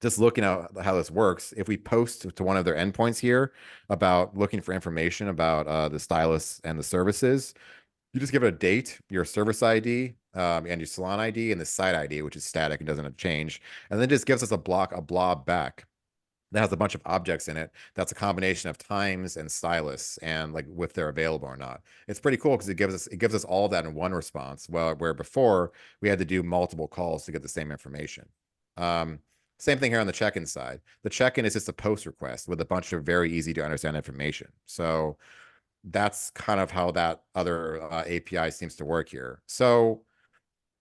just looking at how this works, if we post to one of their endpoints here about looking for information about the stylists and the services, you just give it a date, your service ID, and your salon ID, and the site ID, which is static and doesn't change, and then just gives us a blob back that has a bunch of objects in it. That's a combination of times and stylists and like if they're available or not. It's pretty cool because it gives us all that in one response. Well, where before we had to do multiple calls to get the same information. Same thing here on the check-in side. The check-in is just a post request with a bunch of very easy to understand information. So that's kind of how that other API seems to work here. So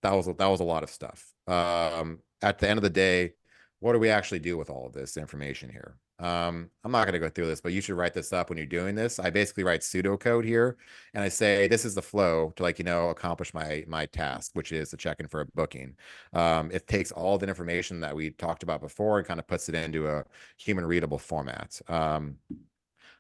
that was a lot of stuff. At the end of the day, what do we actually do with all of this information here? I'm not going to go through this, but you should write this up when you're doing this. I basically write pseudocode here, and I say this is the flow to, like, accomplish my task, which is to check in for a booking. It takes all the information that we talked about before and kind of puts it into a human readable format.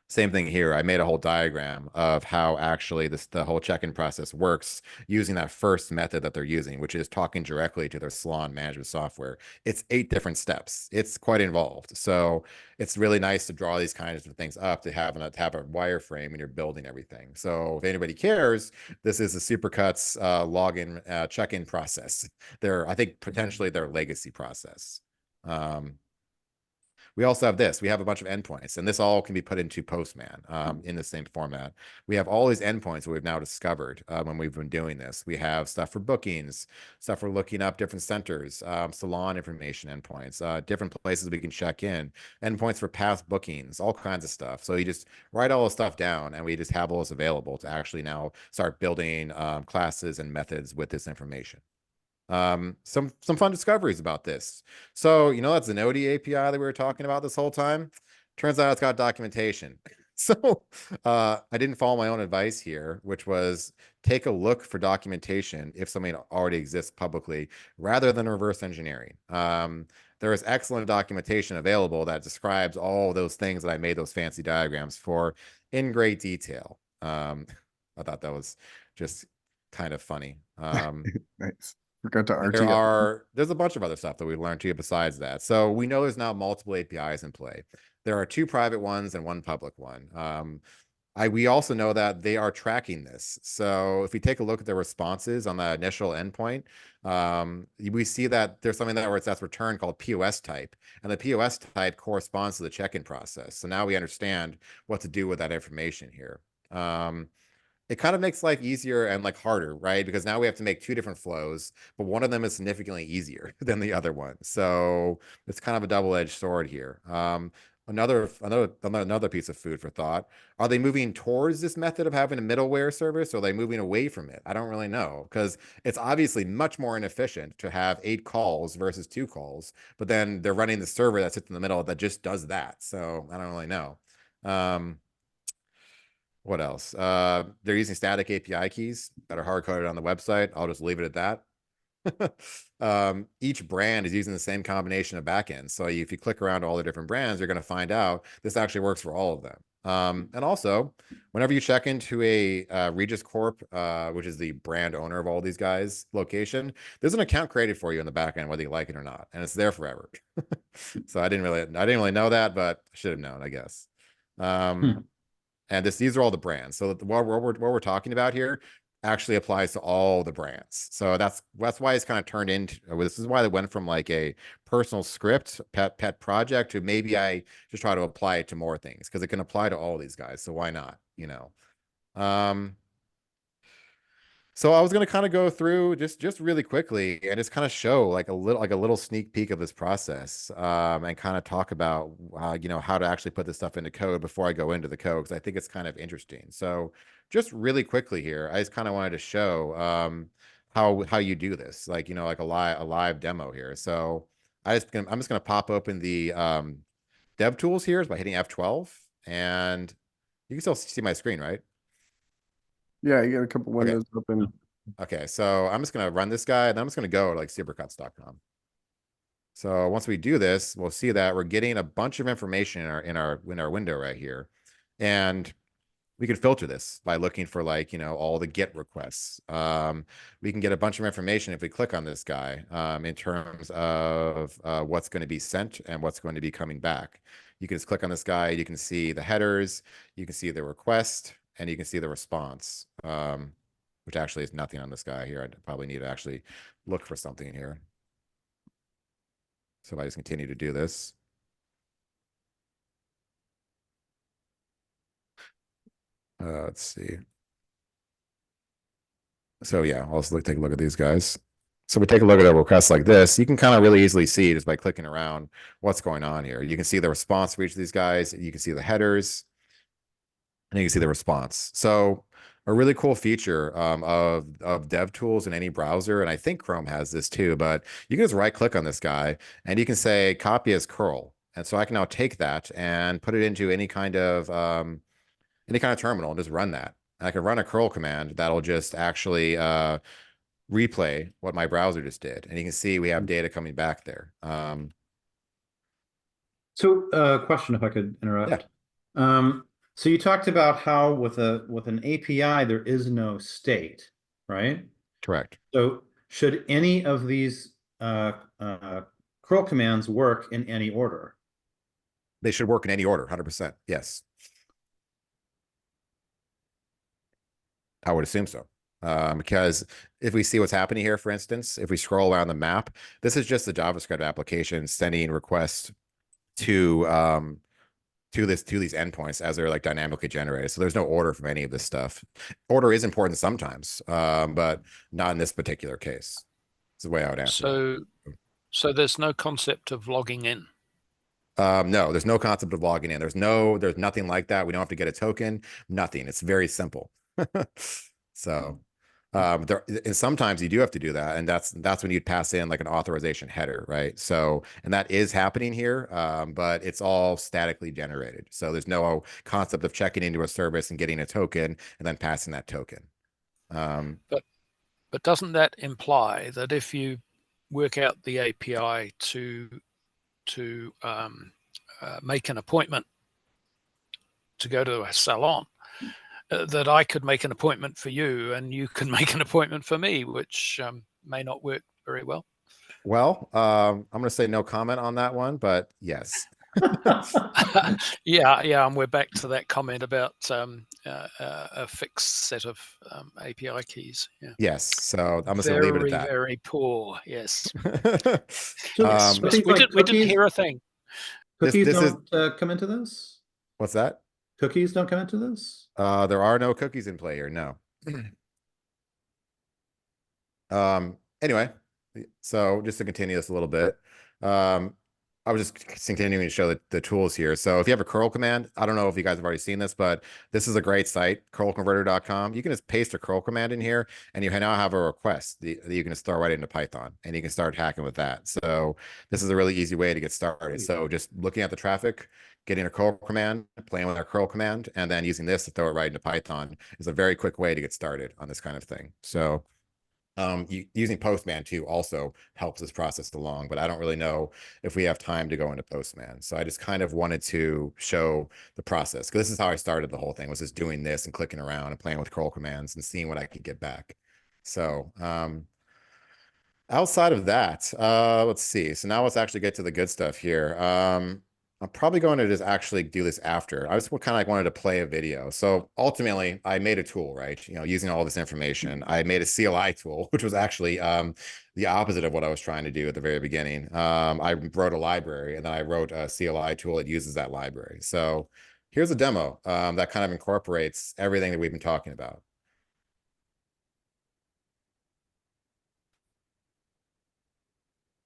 Same thing here. I made a whole diagram of how actually the whole check-in process works using that first method that they're using, which is talking directly to their salon management software. It's 8 different steps. It's quite involved. So it's really nice to draw these kinds of things up to have a wireframe when you're building everything. So if anybody cares, this is the SuperCuts login check-in process. I think potentially their legacy process. We also have this. We have a bunch of endpoints, and this all can be put into Postman in the same format. We have all these endpoints that we've now discovered when we've been doing this. We have stuff for bookings, stuff for looking up different centers, salon information endpoints, different places we can check in, endpoints for past bookings, all kinds of stuff. So you just write all this stuff down, and we just have all this available to actually now start building classes and methods with this information. Some fun discoveries about this. So that's the Node API that we were talking about this whole time. Turns out it's got documentation. So I didn't follow my own advice here, which was take a look for documentation if something already exists publicly rather than reverse engineering. There is excellent documentation available that describes all those things that I made those fancy diagrams for in great detail. I thought that was just kind of funny. Nice. Forgot to RTO. There's a bunch of other stuff that we learned too besides that. So we know there's now multiple APIs in play. There are 2 private ones and 1 public one. We also know that they are tracking this. So if we take a look at the responses on the initial endpoint, we see that there's something that's returned called POS type, and the POS type corresponds to the check-in process. So now we understand what to do with that information here. It kind of makes life easier and like harder, right? Because now we have to make 2 different flows, but one of them is significantly easier than the other one. So it's kind of a double-edged sword here. Another piece of food for thought. Are they moving towards this method of having a middleware service, or are they moving away from it? I don't really know, because it's obviously much more inefficient to have 8 calls versus 2 calls, but then they're running the server that sits in the middle that just does that. So I don't really know. What else? They're using static API keys that are hard-coded on the website. I'll just leave it at that. Each brand is using the same combination of backends. So if you click around all the different brands, you're going to find out this actually works for all of them. And also, whenever you check into a Regis Corp, which is the brand owner of all these guys' location, there's an account created for you in the backend, whether you like it or not, and it's there forever. So I didn't really know that, but I should have known, I guess. And these are all the brands. So what we're talking about here actually applies to all the brands. So that's why it's kind of turned into, this is why they went from like a personal script pet project to maybe I just try to apply it to more things, because it can apply to all these guys. So why not, So I was going to kind of go through just really quickly and just kind of show like a little sneak peek of this process, and kind of talk about how to actually put this stuff into code before I go into the code, because I think it's kind of interesting. So just really quickly here, I just kind of wanted to show how you do this, like like a live demo here. So I'm just gonna pop open the dev tools here by hitting F12, and you can still see my screen, right? Yeah, you got a couple Okay. windows open. Okay, so I'm just gonna run this guy, and I'm just gonna go to like supercuts.com. So once we do this, we'll see that we're getting a bunch of information in our window right here, and we can filter this by looking for like all the GET requests. We can get a bunch of information if we click on this guy, in terms of what's going to be sent and what's going to be coming back. You can just click on this guy. You can see the headers, you can see the request, and you can see the response. Which actually is nothing on this guy here. I probably need to actually look for something here. So if I just continue to do this. Let's see. So yeah, I'll just take a look at these guys. So we take a look at a request like this. You can kind of really easily see just by clicking around what's going on here. You can see the response for each of these guys. You can see the headers, and you can see the response. So a really cool feature of dev tools in any browser, and I think Chrome has this too, but you can just right click on this guy and you can say copy as curl. And so I can now take that and put it into any kind of terminal and just run that. And I can run a curl command that'll just actually replay what my browser just did. And you can see we have data coming back there. So, question, if I could interrupt. So you talked about how with an API there is no state, right? Correct. So should any of these curl commands work in any order? They should work in any order, 100%. Yes. I would assume so. Because if we see what's happening here, for instance, if we scroll around the map, this is just the JavaScript application sending requests to these endpoints as they're like dynamically generated. So there's no order from any of this stuff. Order is important sometimes, but not in this particular case. It's the way I would answer that. So there's no concept of logging in. No, there's no concept of logging in. There's nothing like that. We don't have to get a token, nothing. It's very simple. So and sometimes you do have to do that, and that's when you'd pass in like an authorization header, right? So, and that is happening here, but it's all statically generated. So there's no concept of checking into a service and getting a token and then passing that token. But doesn't that imply that if you work out the API to make an appointment to go to a salon, that I could make an appointment for you and you can make an appointment for me, which may not work very well? Well, I'm going to say no comment on that one, but yes. Yeah, and we're back to that comment about a fixed set of API keys. Yeah. Yes, so I'm just going to leave it at that. Very poor. Yes. So, we didn't hear a thing. Cookies don't come into this? What's that? Cookies don't come into this? There are no cookies in play here. No. Anyway, so just to continue this a little bit, I was just continuing to show the tools here. So if you have a curl command, I don't know if you guys have already seen this, but this is a great site, curlconverter.com. You can just paste a curl command in here, and you now have a request that you can just throw right into Python, and you can start hacking with that. So this is a really easy way to get started. So just looking at the traffic, getting a curl command, playing with our curl command, and then using this to throw it right into Python is a very quick way to get started on this kind of thing. So using Postman too also helps this process along, but I don't really know if we have time to go into Postman. So I just kind of wanted to show the process, because this is how I started the whole thing, was just doing this and clicking around and playing with curl commands and seeing what I could get back. So outside of that, let's see. So now let's actually get to the good stuff here. I'm probably going to just actually do this after. I just kind of like wanted to play a video. So ultimately, I made a tool, right? Using all this information, I made a CLI tool, which was actually the opposite of what I was trying to do at the very beginning. I wrote a library, and then I wrote a CLI tool that uses that library. So here's a demo that kind of incorporates everything that we've been talking about.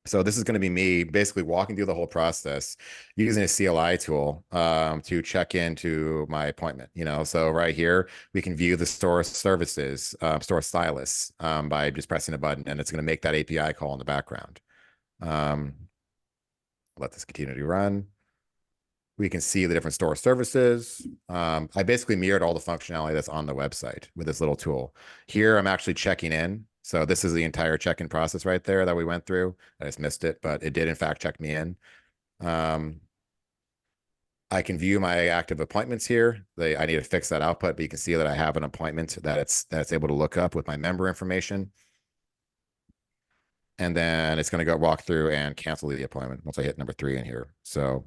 So this is going to be me basically walking through the whole process using a CLI tool to check into my appointment. So right here, we can view the store services, store stylus by just pressing a button, and it's going to make that API call in the background. Let this continue to run. We can see the different store services. I basically mirrored all the functionality that's on the website with this little tool. Here, I'm actually checking in. So this is the entire check-in process right there that we went through. I just missed it, but it did in fact check me in. I can view my active appointments here. I need to fix that output, but you can see that I have an appointment that's able to look up with my member information. And then it's going to go walk through and cancel the appointment once I hit number 3 in here. So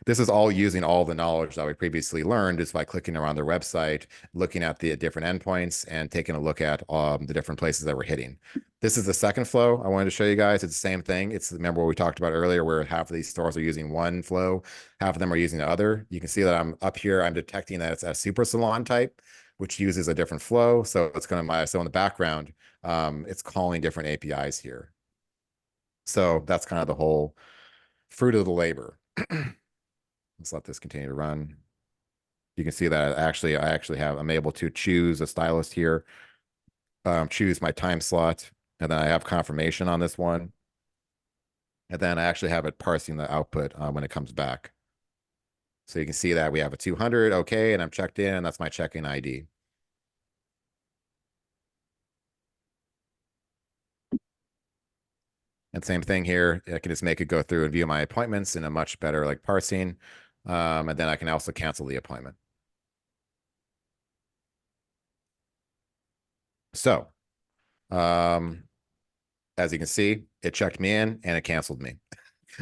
this is all using all the knowledge that we previously learned just by clicking around their website, looking at the different endpoints, and taking a look at the different places that we're hitting. This is the second flow I wanted to show you guys. It's the same thing. Remember what we talked about earlier, where half of these stores are using one flow, half of them are using the other. You can see that I'm up here. I'm detecting that it's a super salon type, which uses a different flow. So it's going to so in the background, it's calling different APIs here. So that's kind of the whole fruit of the labor. Let's let this continue to run. You can see that I'm able to choose a stylist here, choose my time slot, and then I have confirmation on this one. And then I actually have it parsing the output when it comes back. So you can see that we have a 200, okay, and I'm checked in, and that's my check-in ID. And same thing here. I can just make it go through and view my appointments in a much better like parsing. And then I can also cancel the appointment. So, as you can see, it checked me in and it canceled me.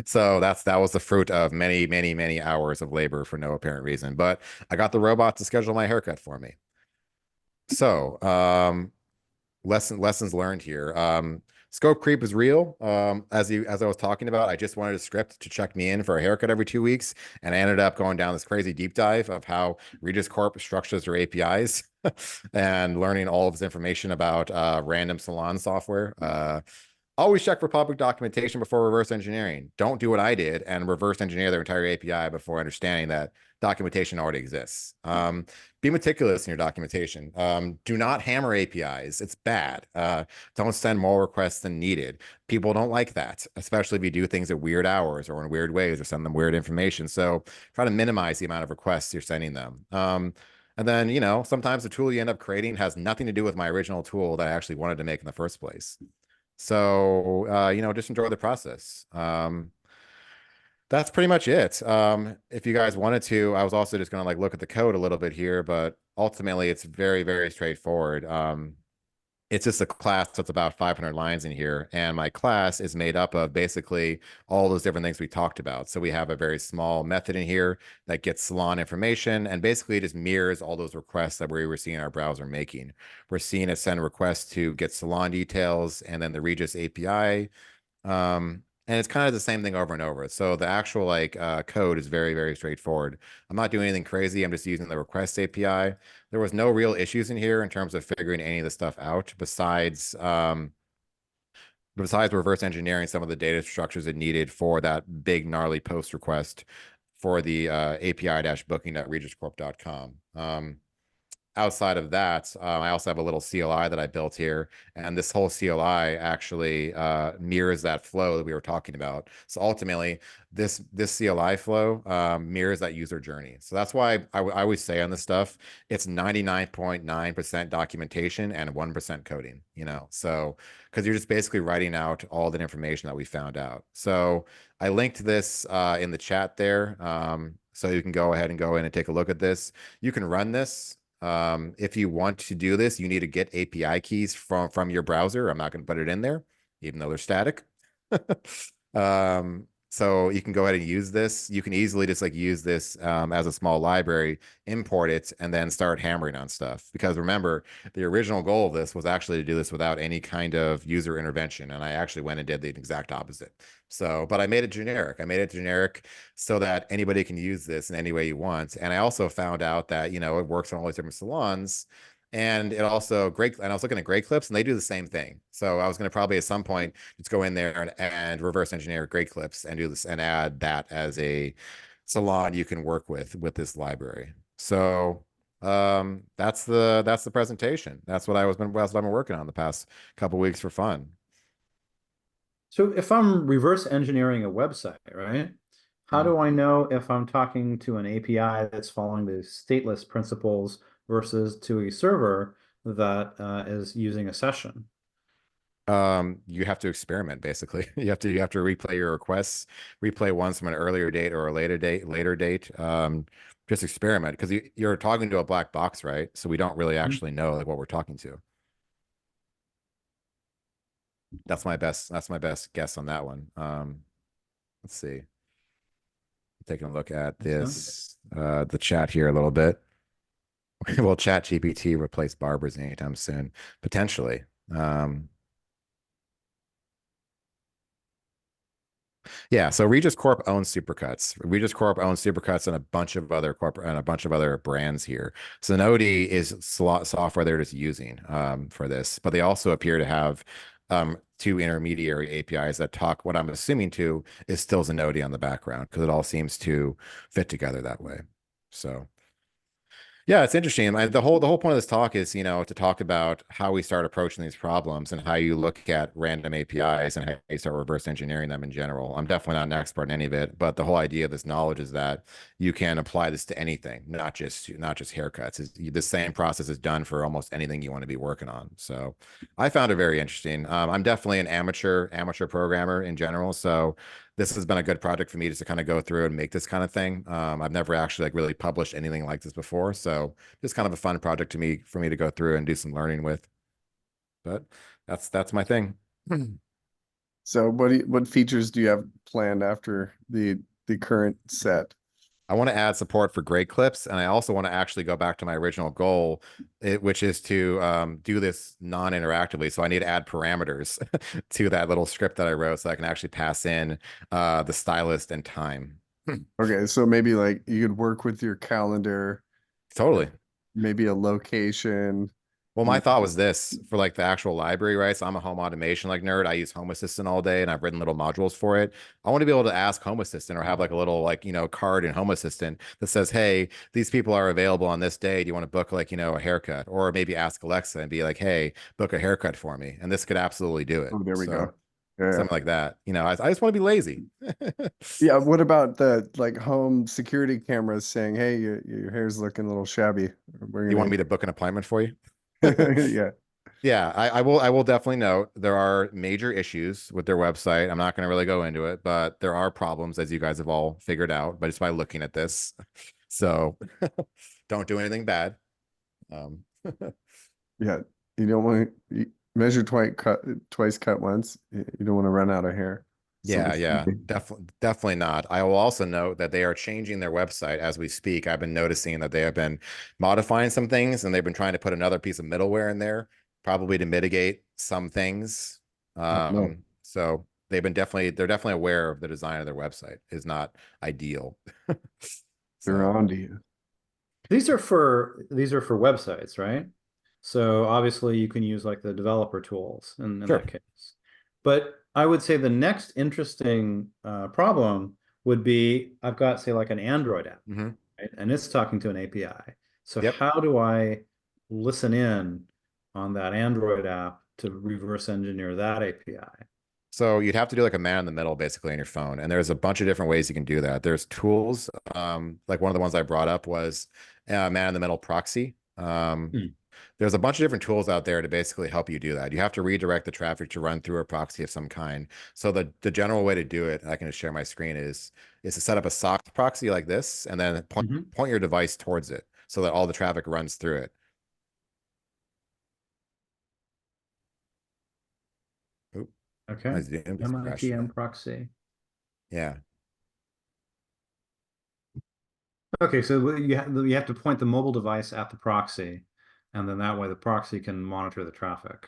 So that was the fruit of many, many, many hours of labor for no apparent reason. But I got the robot to schedule my haircut for me. So, lessons learned here. Scope creep is real. As I was talking about, I just wanted a script to check me in for a haircut every 2 weeks, and I ended up going down this crazy deep dive of how Regis Corp structures their APIs and learning all of this information about random salon software. Always check for public documentation before reverse engineering. Don't do what I did and reverse engineer their entire API before understanding that documentation already exists. Be meticulous in your documentation. Do not hammer APIs. It's bad. Don't send more requests than needed. People don't like that, especially if you do things at weird hours or in weird ways or send them weird information. So try to minimize the amount of requests you're sending them. And then, sometimes the tool you end up creating has nothing to do with my original tool that I actually wanted to make in the first place. So, just enjoy the process. That's pretty much it. If you guys wanted to, I was also just going to look at the code a little bit here, but ultimately it's very, very straightforward. It's just a class that's about 500 lines in here. And my class is made up of basically all those different things we talked about. So we have a very small method in here that gets salon information and basically just mirrors all those requests that we were seeing our browser making. We're seeing it send requests to get salon details and then the Regis API. And it's kind of the same thing over and over. So the actual code is very, very straightforward. I'm not doing anything crazy. I'm just using the request API. There was no real issues in here in terms of figuring any of the stuff out besides reverse engineering some of the data structures it needed for that big gnarly post request for the api-booking.regiscorp.com. Outside of that, I also have a little CLI that I built here, and this whole CLI actually mirrors that flow that we were talking about. So ultimately, this CLI flow mirrors that user journey. So that's why I always say on this stuff, it's 99.9% documentation and 1% coding, so because you're just basically writing out all the information that we found out. So I linked this in the chat there, so you can go ahead and go in and take a look at this. You can run this. If you want to do this, you need to get API keys from your browser. I'm not going to put it in there, even though they're static. So you can go ahead and use this. You can easily just use this as a small library, import it, and then start hammering on stuff. Because remember, the original goal of this was actually to do this without any kind of user intervention. And I actually went and did the exact opposite. So, but I made it generic. I made it generic so that anybody can use this in any way you want. And I also found out that, it works on all these different salons. And it also great. And I was looking at Great Clips, and they do the same thing. So I was going to probably at some point just go in there and reverse engineer Great Clips and do this and add that as a salon you can work with this library. So that's the presentation. That's what I've been working on the past couple weeks for fun. So if I'm reverse engineering a website, right? How do I know if I'm talking to an API that's following the stateless principles versus to a server that is using a session? You have to experiment basically. You have to replay your requests, replay ones from an earlier date or a later date. Just experiment because you're talking to a black box, right? So we don't really actually know like what we're talking to. That's my best guess on that one. Let's see. Taking a look at this the chat here a little bit. Will ChatGPT replace barbers anytime soon? Potentially. Yeah, so Regis Corp owns SuperCuts. Regis Corp owns SuperCuts and a bunch of other brands here. Zenoti is software they're just using for this, but they also appear to have two intermediary APIs that talk. What I'm assuming to is still Zenoti on the background because it all seems to fit together that way. So. Yeah, it's interesting. The whole point of this talk is, to talk about how we start approaching these problems and how you look at random APIs and how you start reverse engineering them in general. I'm definitely not an expert in any of it, but the whole idea of this knowledge is that you can apply this to anything, not just haircuts. The same process is done for almost anything you want to be working on. So I found it very interesting. I'm definitely an amateur programmer in general, so this has been a good project for me just to kind of go through and make this kind of thing. I've never actually like really published anything like this before. So just kind of a fun project for me to go through and do some learning with. But that's my thing. So what features do you have planned after the current set? I want to add support for Great Clips, and I also want to actually go back to my original goal, which is to do this non-interactively. So I need to add parameters to that little script that I wrote so I can actually pass in the stylist and time. Okay, so maybe like you could work with your calendar. Totally. Maybe a location. Well, my thought was this for like the actual library, right? So I'm a home automation like nerd. I use Home Assistant all day and I've written little modules for it. I want to be able to ask Home Assistant or have like a little like, card in Home Assistant that says, hey, these people are available on this day. Do you want to book like, a haircut? Or maybe ask Alexa and be like, hey, book a haircut for me. And this could absolutely do it. Oh, there we go. Yeah. Something like that. I just want to be lazy. Yeah. What about the like home security cameras saying, hey, your hair's looking a little shabby. You want me to book an appointment for you? Yeah. Yeah, I will definitely note there are major issues with their website. I'm not going to really go into it, but there are problems, as you guys have all figured out, but just by looking at this. So don't do anything bad. Yeah. You don't want to measure twice, cut once. You don't want to run out of hair. Yeah, definitely not. I will also note that they are changing their website as we speak. I've been noticing that they have been modifying some things and they've been trying to put another piece of middleware in there, probably to mitigate some things. So they're definitely aware of the design of their website is not ideal. They're on to you. These are for websites, right? So obviously you can use like the developer tools in Sure. that case. But I would say the next interesting problem would be I've got, say, like an Android app, right? And it's talking to an API. So how do I listen in on that Android app to reverse engineer that API? So you'd have to do like a man in the middle basically on your phone. And there's a bunch of different ways you can do that. There's tools. Like one of the ones I brought up was man in the middle proxy. There's a bunch of different tools out there to basically help you do that. You have to redirect the traffic to run through a proxy of some kind. So the general way to do it, I can just share my screen, is to set up a SOC proxy like this, and then point your device towards it so that all the traffic runs through it. Oop. Okay. MITM proxy. Yeah. Okay, so you have to point the mobile device at the proxy, and then that way the proxy can monitor the traffic.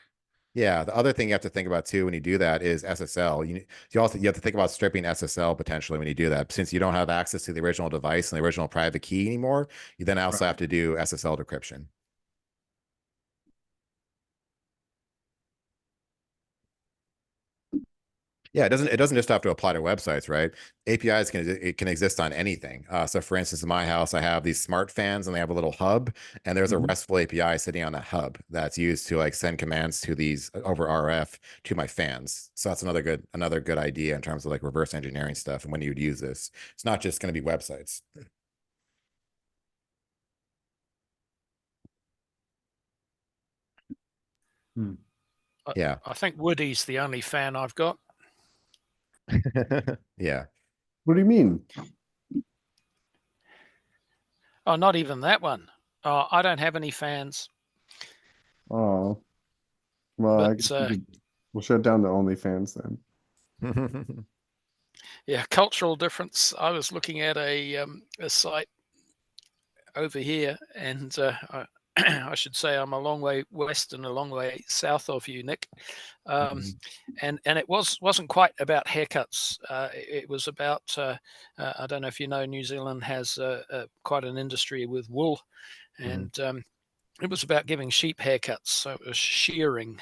Yeah, the other thing you have to think about too when you do that is SSL. You have to think about stripping SSL potentially when you do that. Since you don't have access to the original device and the original private key anymore, you then also have to do SSL decryption. Yeah, it doesn't just have to apply to websites, right? APIs can exist on anything. So for instance, in my house, I have these smart fans and they have a little hub, and there's a Mhm. RESTful API sitting on that hub that's used to like send commands to these over RF to my fans. So that's another good idea in terms of like reverse engineering stuff and when you'd use this. It's not just going to be websites. Hmm. Yeah. I think Woody's the only fan I've got. Yeah. What do you mean? Oh, not even that one. I don't have any fans. Oh, well, I But guess we'll shut down the OnlyFans then. yeah, cultural difference. I was looking at a site over here, and I should say I'm a long way west and a long way south of you, Nick. And it wasn't quite about haircuts. It was about I don't know if you know, New Zealand has quite an industry with wool, and it was about giving sheep haircuts. So it was shearing.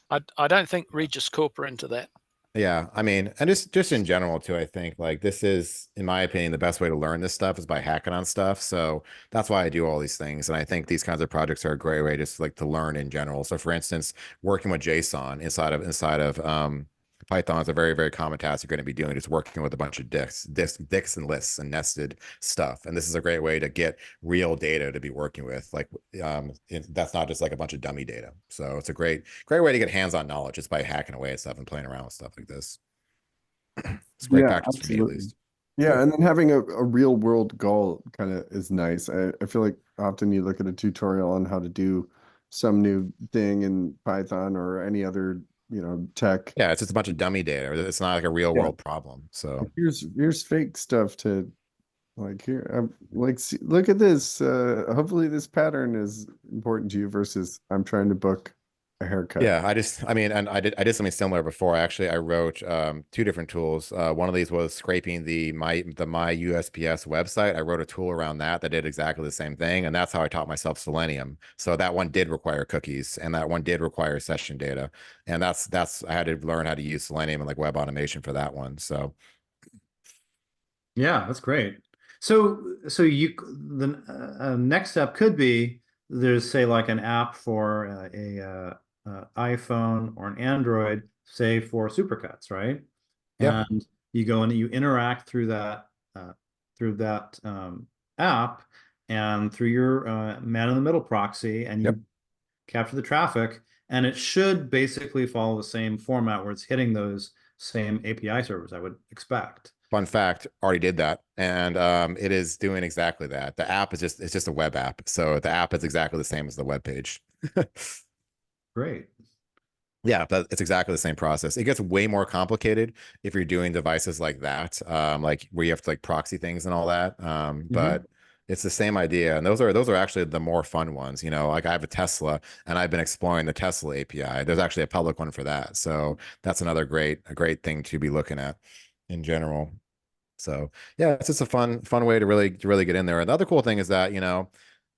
Ah, I don't think Regis Corp are into that. Yeah, I mean, and just in general too, I think like this is, in my opinion, the best way to learn this stuff is by hacking on stuff. So that's why I do all these things. And I think these kinds of projects are a great way just like to learn in general. So for instance, working with JSON inside of Python is a very, very common task you're going to be doing, just working with a bunch of dicks and lists and nested stuff. And this is a great way to get real data to be working with. Like that's not just like a bunch of dummy data. So it's a great way to get hands-on knowledge just by hacking away at stuff and playing around with stuff like this. It's great yeah, practice for me at absolutely. least. Yeah, and then having a real world goal kind of is nice. I feel like often you look at a tutorial on how to do some new thing in Python or any other, tech. Yeah, it's just a bunch of dummy data. It's not like a real Yeah. world problem. So Here's fake stuff to like here. Like look at this. Hopefully this pattern is important to you versus I'm trying to book a haircut. yeah, and I did something similar before. I wrote two different tools. One of these was scraping the my USPS website. I wrote a tool around that did exactly the same thing, and that's how I taught myself Selenium. So that one did require cookies, and that one did require session data, and that's I had to learn how to use Selenium and like web automation for that one. So Yeah, that's great. So the next step could be there's say like an app for iPhone or an Android, say for SuperCuts, right? yep, And you go and you interact through that app and through your man in the middle proxy, and yep. you capture the traffic, and it should basically follow the same format where it's hitting those same API servers, I would expect. Fun fact, already did that, and it is doing exactly that. The app is it's just a web app, so the app is exactly the same as the web page. Great. Yeah, it's exactly the same process. It gets way more complicated if you're doing devices like that, like where you have to like proxy things and all that. But it's the same idea, and those are actually the more fun ones. Like I have a Tesla, and I've been exploring the Tesla API. There's actually a public one for that, so that's another great thing to be looking at in general. So yeah, it's just a fun way to really get in there. And the other cool thing is that,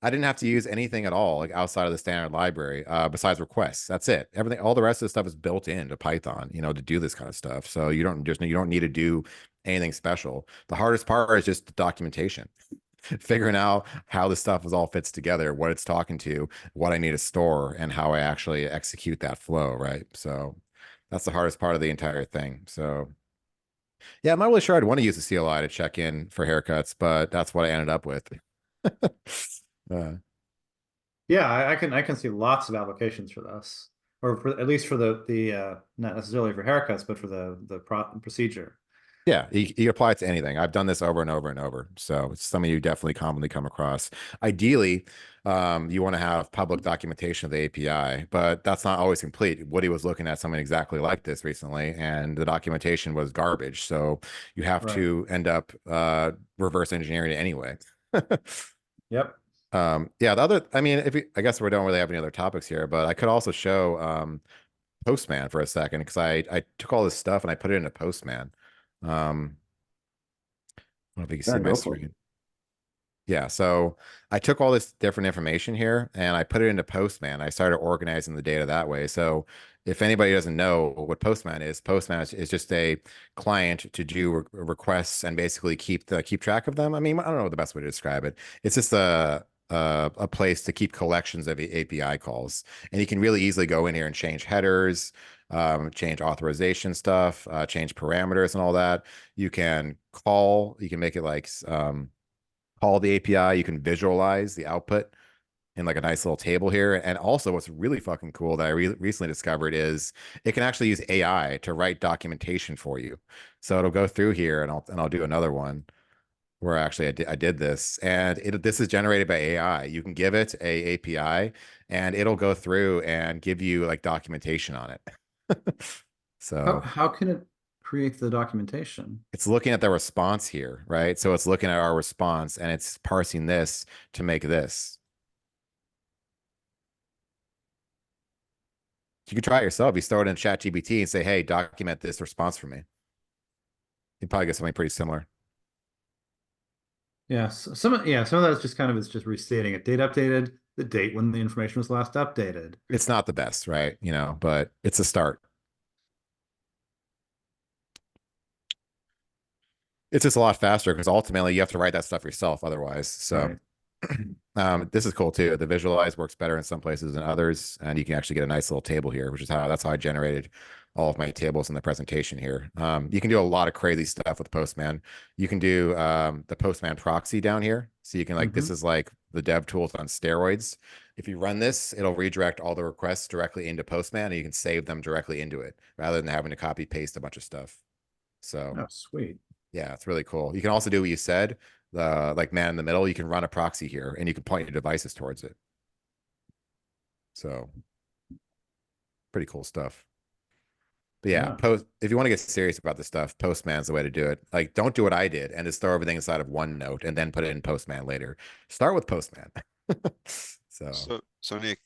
I didn't have to use anything at all, like outside of the standard library, besides requests. That's it. Everything, all the rest of the stuff is built into Python, to do this kind of stuff. So you don't need to do anything special. The hardest part is just the documentation, figuring out how the stuff is all fits together, what it's talking to, what I need to store, and how I actually execute that flow, right? So that's the hardest part of the entire thing. So yeah, I'm not really sure I'd want to use the CLI to check in for haircuts, but that's what I ended up with. Yeah, I can see lots of applications for this, or at least for the not necessarily for haircuts, but for the procedure. Yeah, you apply it to anything. I've done this over and over and over. So it's something you definitely commonly come across. Ideally, you want to have public documentation of the API, but that's not always complete. Woody was looking at something exactly like this recently, and the documentation was garbage. So you have Right. to end up reverse engineering it anyway. Yep. Yeah, I guess we don't really have any other topics here, but I could also show Postman for a second because I took all this stuff and I put it into Postman. I don't know if you can Yeah, see my go for it. screen. Yeah, so I took all this different information here and I put it into Postman. I started organizing the data that way. So if anybody doesn't know what Postman is just a client to do requests and basically keep track of them. I mean, I don't know the best way to describe it. It's just a place to keep collections of API calls, and you can really easily go in here and change headers, change authorization stuff, change parameters and all that. You can make it like call the API. You can visualize the output in like a nice little table here. And also what's really fucking cool that I recently discovered is it can actually use AI to write documentation for you. So it'll go through here and I'll do another one where actually I did this, and this is generated by AI. You can give it a API and it'll go through and give you like documentation on it. So How can it create the documentation? it's looking at the response here, right? So it's looking at our response and it's parsing this to make this. You could try it yourself. You throw it in ChatGPT and say, hey, document this response for me. You'd probably get something pretty similar. Yes, some of that's just kind of, it's just restating it. Date updated, the date when the information was last updated. It's not the best, right? You know, but it's a start. It's just a lot faster because ultimately you have to write that stuff yourself otherwise. So Right. this is cool too. The visualize works better in some places than others, and you can actually get a nice little table here, which is that's how I generated all of my tables in the presentation here. You can do a lot of crazy stuff with Postman. You can do the Postman proxy down here, so you can like this is like the dev tools on steroids. If you run this, it'll redirect all the requests directly into Postman, and you can save them directly into it rather than having to copy paste a bunch of stuff. So Oh, sweet. yeah, it's really cool. You can also do what you said, like man in the middle. You can run a proxy here and you can point your devices towards it. So pretty cool stuff. But yeah, if you want to get serious about this stuff, Postman's the way to do it. Like, don't do what I did and just throw everything inside of OneNote and then put it in Postman later. Start with Postman. So Nick,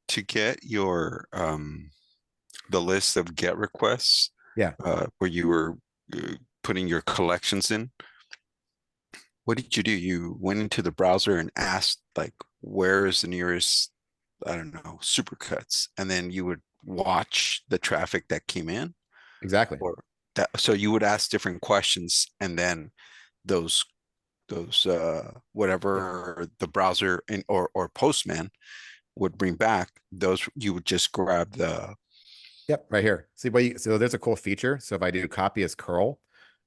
to get your the list of GET requests, yeah, where you were putting your collections in, what did you do? You went into the browser and asked like, where is the nearest, I don't know, SuperCuts, and then you would watch the traffic that came in. exactly. Or that, so you would ask different questions, and then those whatever the browser or Postman would bring back, those you would just grab the. Yep, right here. See, so there's a cool feature. So if I do copy as curl,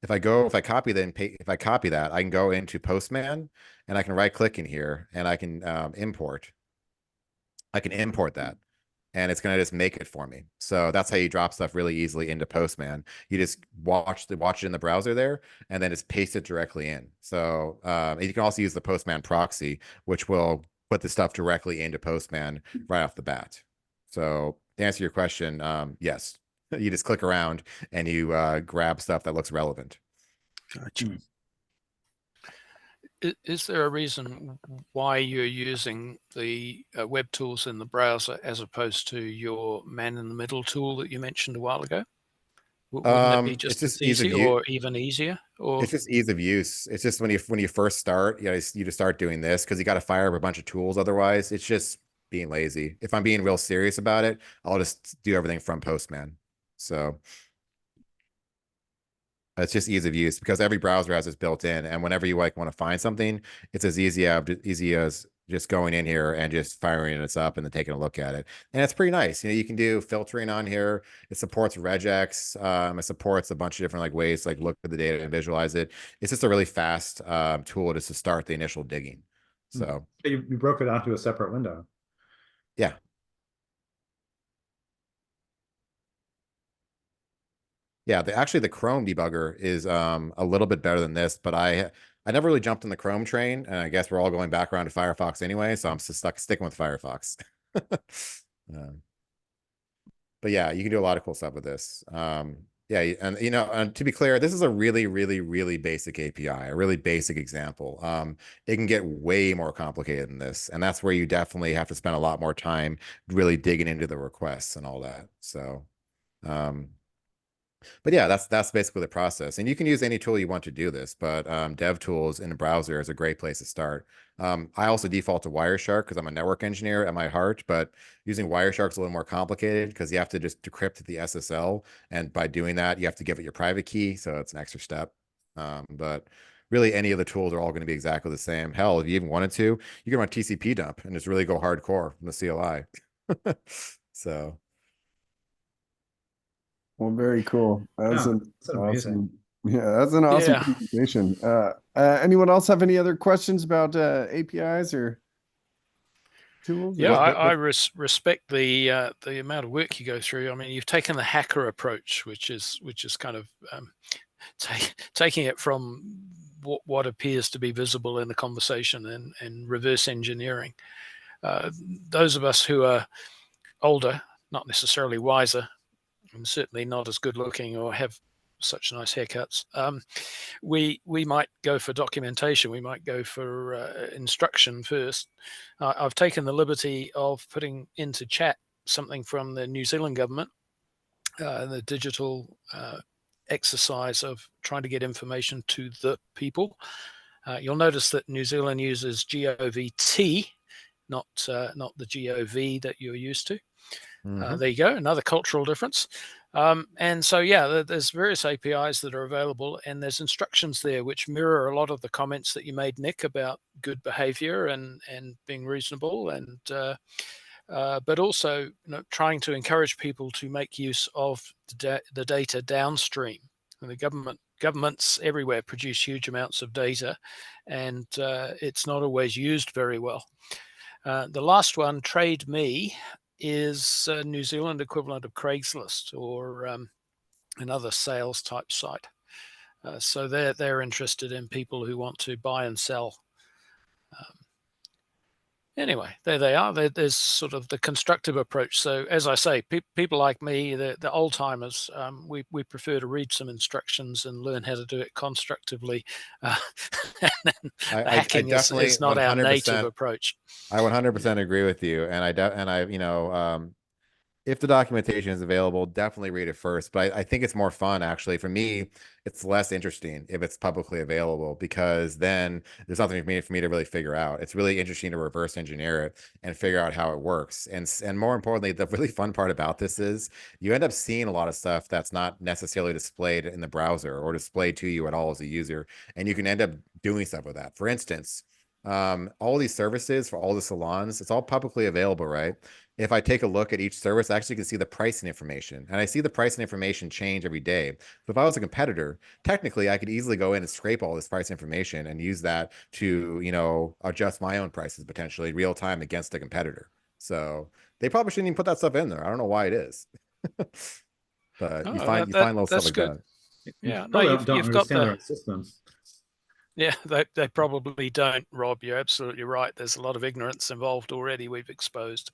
if I copy that, I can go into Postman and I can right click in here and I can import. I can import that, and it's going to just make it for me. So that's how you drop stuff really easily into Postman. You just watch it in the browser there, and then just paste it directly in. So you can also use the Postman proxy, which will put the stuff directly into Postman right off the bat. So to answer your question, yes, you just click around and you grab stuff that looks relevant. Gotcha. Is there a reason why you're using the web tools in the browser as opposed to your man-in-the-middle tool that you mentioned a while ago? Wouldn't it be It's just just as ease of easy use. or even easier? Or It's just ease of use. It's just when you first start, you just start doing this because you got to fire up a bunch of tools. Otherwise, it's just being lazy. If I'm being real serious about it, I'll just do everything from Postman. So it's just ease of use because every browser has this built in, and whenever you like want to find something, it's as easy as just going in here and just firing it up and then taking a look at it. And it's pretty nice. You can do filtering on here. It supports regex. It supports a bunch of different like ways to like look at the data and visualize it. It's just a really fast tool just to start the initial digging. So you broke it onto a separate window. yeah. Yeah, actually the Chrome debugger is a little bit better than this, but I never really jumped in the Chrome train, and I guess we're all going back around to Firefox anyway, so I'm just sticking with Firefox. But yeah, you can do a lot of cool stuff with this. Yeah, and and to be clear, this is a really, really, really basic API, a really basic example. It can get way more complicated than this, and that's where you definitely have to spend a lot more time really digging into the requests and all that. So, But yeah, that's basically the process. And you can use any tool you want to do this, but dev tools in the browser is a great place to start. I also default to Wireshark because I'm a network engineer at my heart, but using Wireshark is a little more complicated because you have to just decrypt the SSL. And by doing that, you have to give it your private key. So it's an extra step. But really, any of the tools are all going to be exactly the same. Hell, if you even wanted to, you can run TCP dump and just really go hardcore from the CLI. So. Well, very cool. That's Yeah, an that's amazing. that's an awesome Yeah. presentation. Anyone else have any other questions about APIs or tools? Yeah, Or- I respect the amount of work you go through. I mean, you've taken the hacker approach, which is kind of taking it from what appears to be visible in the conversation and reverse engineering. Those of us who are older, not necessarily wiser, and certainly not as good looking or have such nice haircuts, we might go for documentation. We might go for instruction first. I've taken the liberty of putting into chat something from the New Zealand government, the digital exercise of trying to get information to the people. You'll notice that New Zealand uses GOVT, not the GOV that you're used to. There you go, another cultural difference. And so, yeah, there's various APIs that are available, and there's instructions there which mirror a lot of the comments that you made, Nick, about good behavior and being reasonable, and but also trying to encourage people to make use of the data downstream. And the governments everywhere produce huge amounts of data, and it's not always used very well. The last one, Trade Me, is a New Zealand equivalent of Craigslist or another sales type site. So they're interested in people who want to buy and sell. Anyway, there they are. There's sort of the constructive approach. So as I say, people like me, the old timers, we prefer to read some instructions and learn how to do it constructively. And I hacking definitely is not our native 100%. approach. I 100% agree with you, and if the documentation is available, definitely read it first. But I think it's more fun, actually. For me, it's less interesting if it's publicly available because then there's nothing for me to really figure out. It's really interesting to reverse engineer it and figure out how it works. And more importantly, the really fun part about this is you end up seeing a lot of stuff that's not necessarily displayed in the browser or displayed to you at all as a user, and you can end up doing stuff with that. For instance, all these services for all the salons, it's all publicly available, right? If I take a look at each service, I actually can see the pricing information, and I see the pricing information change every day. So if I was a competitor, technically I could easily go in and scrape all this price information and use that to, adjust my own prices potentially real time against a competitor. So they probably shouldn't even put that stuff in there. I don't know why it is. But you find little stuff that's like good. that. Yeah, no, Probably you've don't got understand the their systems. yeah, they probably don't, Rob. You're absolutely right. There's a lot of ignorance involved already. We've exposed.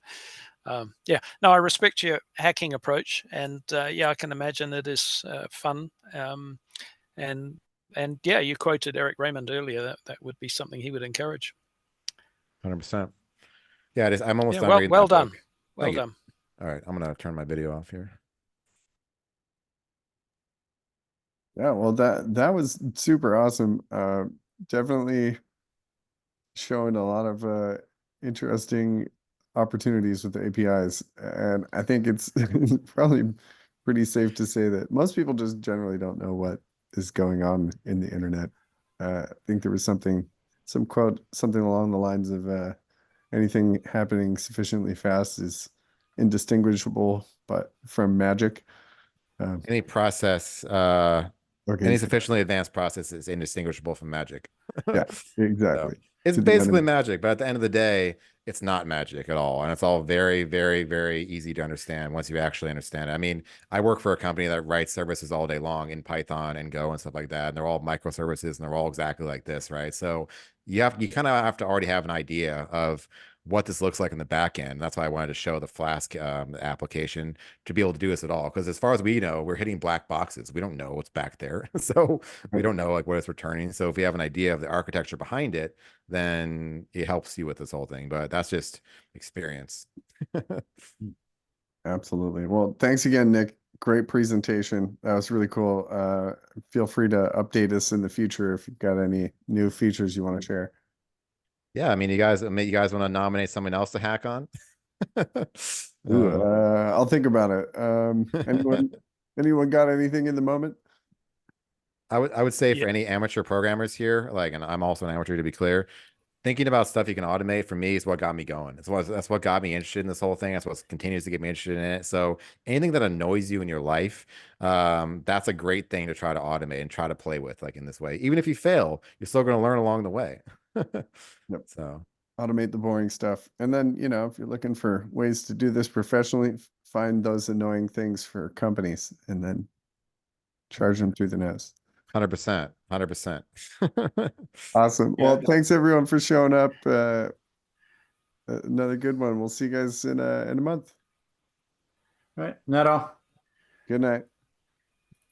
Yeah, no, I respect your hacking approach, and yeah, I can imagine it is fun. And yeah, you quoted Eric Raymond earlier. That would be something he would encourage. 100%. Yeah, it is. I'm almost Yeah, done reading well that done. book. Well Thank you. done. All right, I'm gonna turn my video off here. Yeah, well, that was super awesome. Definitely showing a lot of interesting opportunities with the APIs, and I think it's probably pretty safe to say that most people just generally don't know what is going on in the internet. I think there was some quote, something along the lines of anything happening sufficiently fast is indistinguishable but from magic. Any process, Okay, any sufficiently advanced process is indistinguishable from magic. yeah, So exactly. it's To the basically enemy. magic, but at the end of the day, it's not magic at all. And it's all very, very, very easy to understand once you actually understand it. I mean, I work for a company that writes services all day long in Python and Go and stuff like that. And they're all microservices and they're all exactly like this, right? So you kind of have to already have an idea of what this looks like in the back end. That's why I wanted to show the Flask application to be able to do this at all. Because as far as we know, we're hitting black boxes. We don't know what's back there. So we don't know like what it's returning. So if we have an idea of the architecture behind it, then it helps you with this whole thing. But that's just experience. Absolutely. Well, thanks again, Nick. Great great presentation. That was really cool. Feel free to update us in the future if you've got any new features you want to share. Yeah, I mean, you guys want to nominate someone else to hack on? Ooh, I'll think about it. Anyone got anything in the moment? I would say Yeah. for any amateur programmers here, like, and I'm also an amateur to be clear, thinking about stuff you can automate for me is what got me going. That's what got me interested in this whole thing. That's what continues to get me interested in it. So anything that annoys you in your life, that's a great thing to try to automate and try to play with, like in this way. Even if you fail, you're still going to learn along the way. Yep. So Automate the boring stuff. And then, if you're looking for ways to do this professionally, find those annoying things for companies and then charge them through the nose. 100%, 100%. Awesome. Yeah. Well, thanks everyone for showing up. Another good one. We'll see you guys in a month. Right. Neto. Good night.